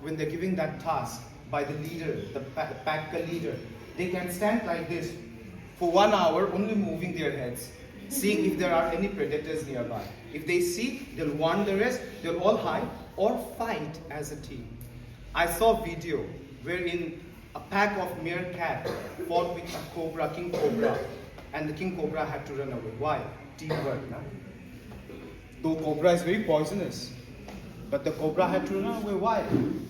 when they're giving that task by the leader, the pack leader, they can stand like this for 1 hour, only moving their heads, seeing if there are any predators nearby. If they see, they'll warn the rest, they'll all hide or fight as a team. I saw a video wherein a pack of meerkat fought with a cobra, king cobra, and the king cobra had to run away. Why? Teamwork, na? Though cobra is very poisonous, but the cobra had to run away. Why?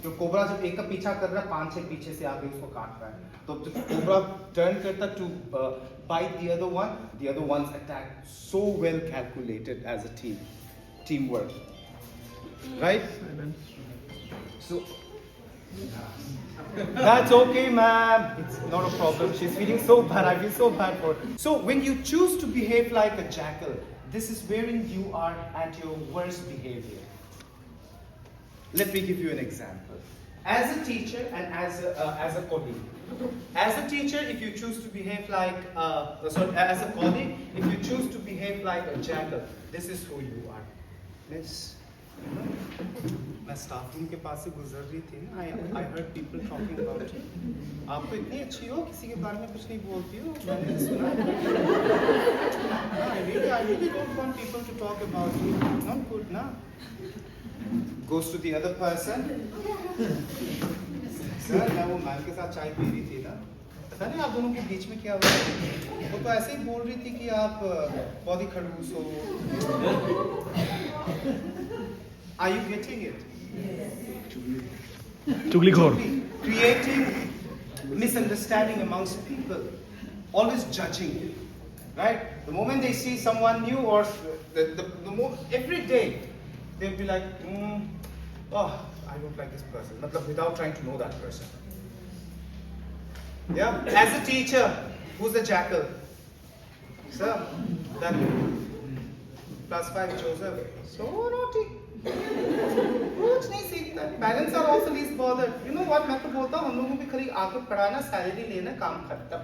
The cobra जब एक का पीछा कर रहा है, 5-6 पीछे से आके उसको काट रहा है. तो the cobra turned करता to bite the other one. The other one's attack so well calculated as a team, teamwork, right? So that's okay, ma'am. It's not a problem. She's feeling so bad. I feel so bad for her. So when you choose to behave like a jackal, this is wherein you are at your worst behavior. Let me give you an example. As a teacher and as a colleague. As a teacher, if you choose to behave like, as a colleague, if you choose to behave like a jackal, this is who you are. Miss, मैं staff room के पास से गुजर रही थी ना, I heard people talking about you. आपको इतनी अच्छी हो, किसी के बारे में कुछ नहीं बोलती हो, मैंने सुना. I really don't want people to talk about you. Not good, na? Goes to the other person. Sir, मैं वो मैम के साथ चाय पी रही थी ना. पता नहीं आप दोनों के बीच में क्या हुआ. वो तो ऐसे ही बोल रही थी कि आप बहुत ही खड़ूस हो. Are you getting it? चुगलीखोर. Creating misunderstanding amongst people, always judging, right? The moment they see someone new or every day, they'll be like, oh, I don't like this person, without trying to know that person. Yeah, as a teacher, who's the jackal? Sir, that +5 Joseph, so naughty. कुछ नहीं सीखता. Parents are also least bothered. You know what? मैं तो बोलता हूँ हम लोगों को भी खाली आके पढ़ाना, सैलरी लेना, काम खत्म.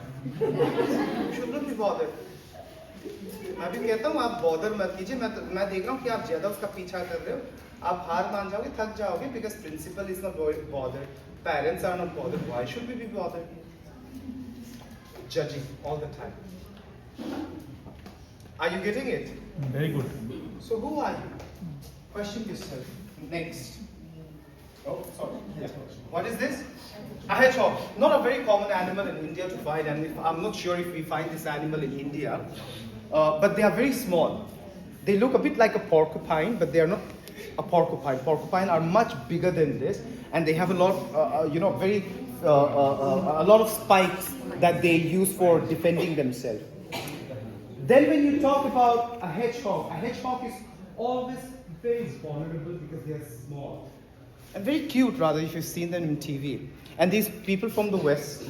Should not be bothered. मैं भी कहता हूँ आप bother मत कीजिए. मैं देख रहा हूँ कि आप ज़्यादा उसका पीछा कर रहे हो. आप हार मान जाओगे, थक जाओगे. Because principal is not bothered. Parents are not bothered. Why should we be bothered? Judging all the time. Are you getting it? Very good. So who are you? Question yourself. Next. Oh, sorry. Yeah. What is this? A hedgehog. Not a very common animal in India to find, and I'm not sure if we find this animal in India. But they are very small. They look a bit like a porcupine, but they are not a porcupine. Porcupine are much bigger than this, and they have a lot, a lot of spikes that they use for defending themselves. Then when you talk about a hedgehog is always very vulnerable because they are small. And very cute rather if you've seen them in TV. And these people from the West,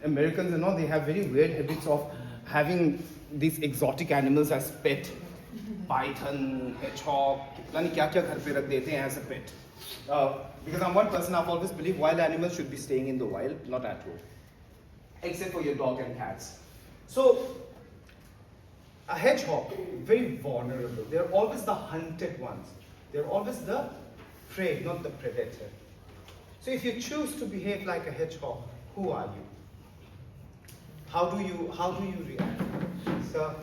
Americans and all, they have very weird habits of having these exotic animals as pet. Python, hedgehog, as a pet. Because I'm one person, I've always believed wild animals should be staying in the wild, not at home. Except for your dog and cats. So, a hedgehog, very vulnerable. They're always the hunted ones. They're always the prey, not the predator. So if you choose to behave like a hedgehog, who are you? How do you react? Sir?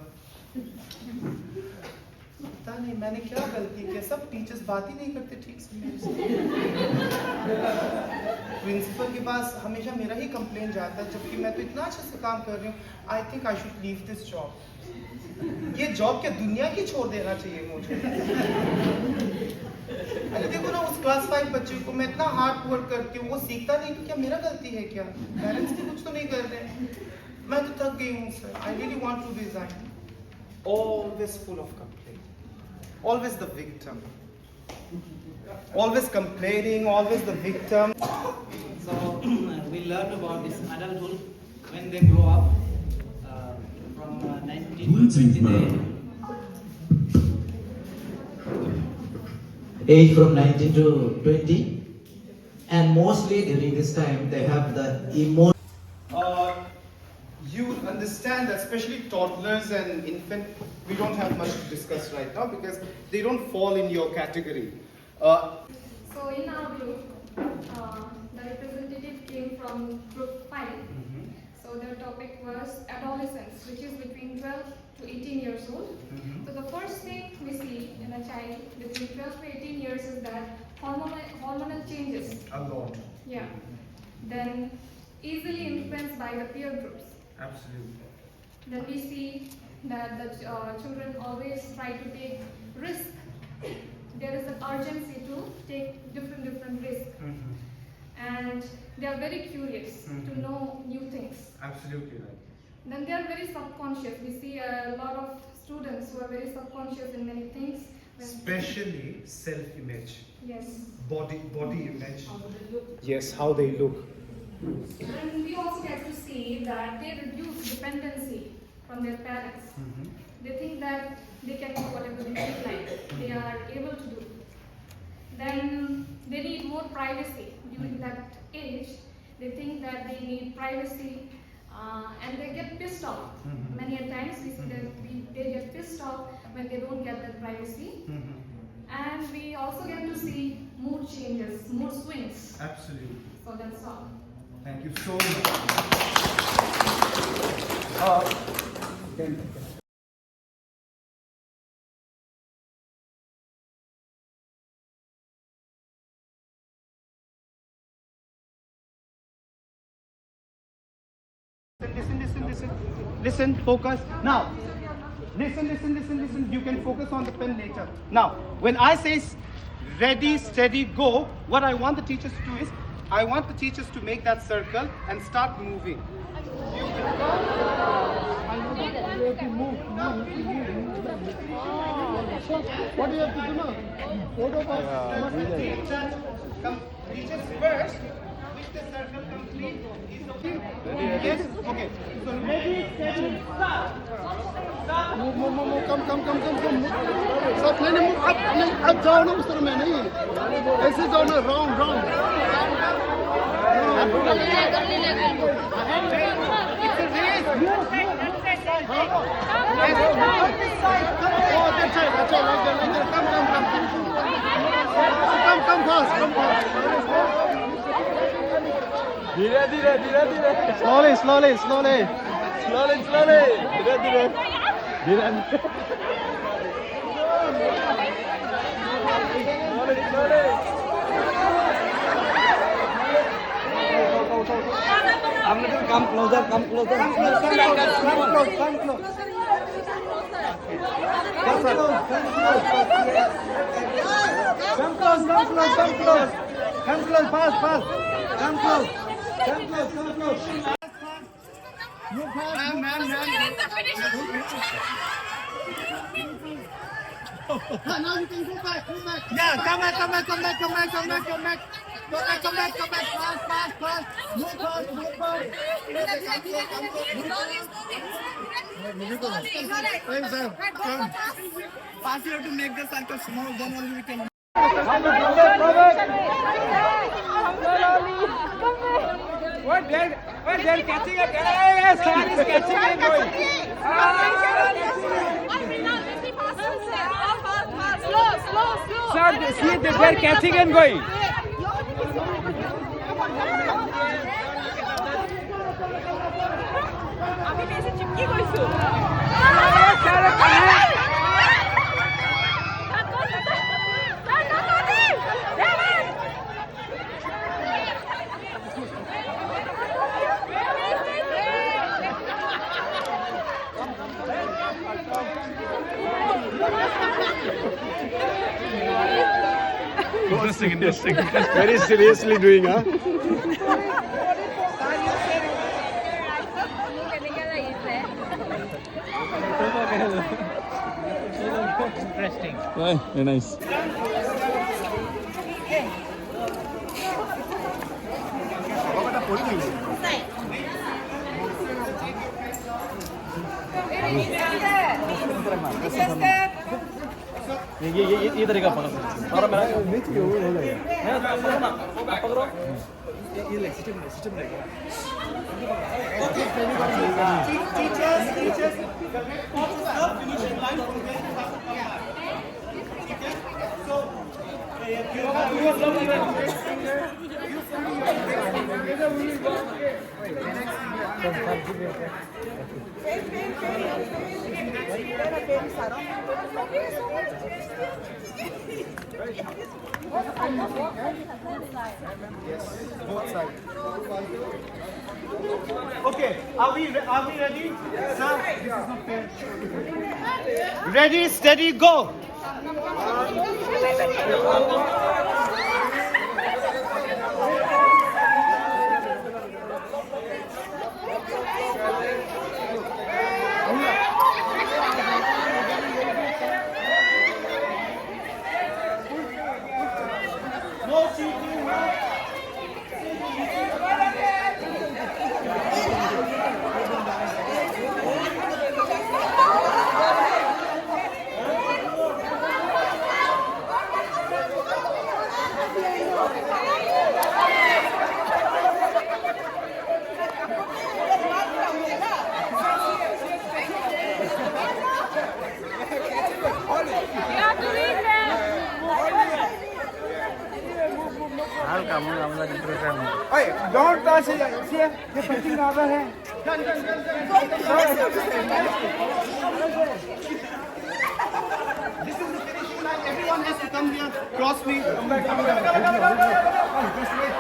पता नहीं मैंने क्या गलती किया, सब teachers बात ही नहीं करते ठीक से मेरे से। प्रिंसिपल के पास हमेशा मेरा ही कंप्लेंट जाता है, जबकि मैं तो इतना अच्छे से काम कर रही हूँ। I think I should leave this job. ये जॉब क्या दुनिया की छोड़ देना चाहिए मुझे। अरे देखो ना, उस क्लास 5 बच्चे को मैं इतना हार्ड वर्क करती हूँ, वो सीखता नहीं तो क्या मेरा गलती है क्या? पेरेंट्स भी कुछ तो नहीं कर रहे। मैं तो थक गई हूँ sir. I really want to resign. Always full of complaint. Always the victim. Always complaining, always the victim. So we learn about this adulthood when they grow up from 19 to 20. Age from 19 to 20, and mostly during this time they have the emotion. You understand that especially toddlers and infant, we don't have much to discuss right now because they don't fall in your category. So in our group, the representative came from group 5. So their topic was adolescence, which is between 12 to 18 years old. So the first thing we see in a child between 12 to 18 years is that hormonal changes. A lot. Yeah. Then easily influenced by the peer groups. Absolutely. Then we see that the children always try to take risk. There is an urgency to take different risks. And they are very curious to know new things. Absolutely right. Then they are very subconscious. We see a lot of students who are very subconscious in many things. Especially self-image. Yes. Body image. How they look. Yes, how they look. And we also get to see that they reduce dependency from their parents. They think that they can do whatever they feel like. They are able to do. Then they need more privacy. During that age, they think that they need privacy and they get pissed off. Many a times we see that they get pissed off when they don't get that privacy. And we also get to see mood changes, mood swings. Absolutely. So that's all. Thank you so much. Listen, focus. Now, listen. You can focus on the pen later. Now, when I say ready, steady, go, what I want the teachers to do is, I want the teachers to make that circle and start moving. What do you have to do now? Teachers first, with the circle complete, is okay? Yes? Okay. So ready, steady, start. Move, come. Stop, let him move up, down, Mr. Mani. This is on a round. It's a race. Come fast. धीरे Slowly. धीरे come closer. Come close. Come close, fast. Come close. Move fast. Man. Now you can go back. Yeah, come back. Come back. Fast. Move fast. Thanks, sir. Come. Fast, you have to make the circle small, then only we can. What they're catching it. Sir is catching it going. Sir, see they're catching and going. Interesting. Very seriously doing, huh? Interesting. Very nice. ये तरीका पकड़ और मेरा पकड़ो ये ले system लेगा Teachers, finishing line both sides. Okay, are we ready? Sir, this is not fair. Ready, steady, go. No cheating, no. Hey, don't touch it. See, you're touching the other hand. Done. This is the finishing line. Everyone has to come here. Cross me. Come back. This way.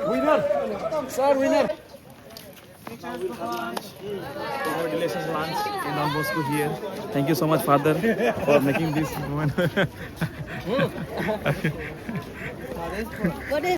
Winner! Sir, winner! Congratulations, lunch in Don Bosco here. Thank you so much, Father, for making this moment.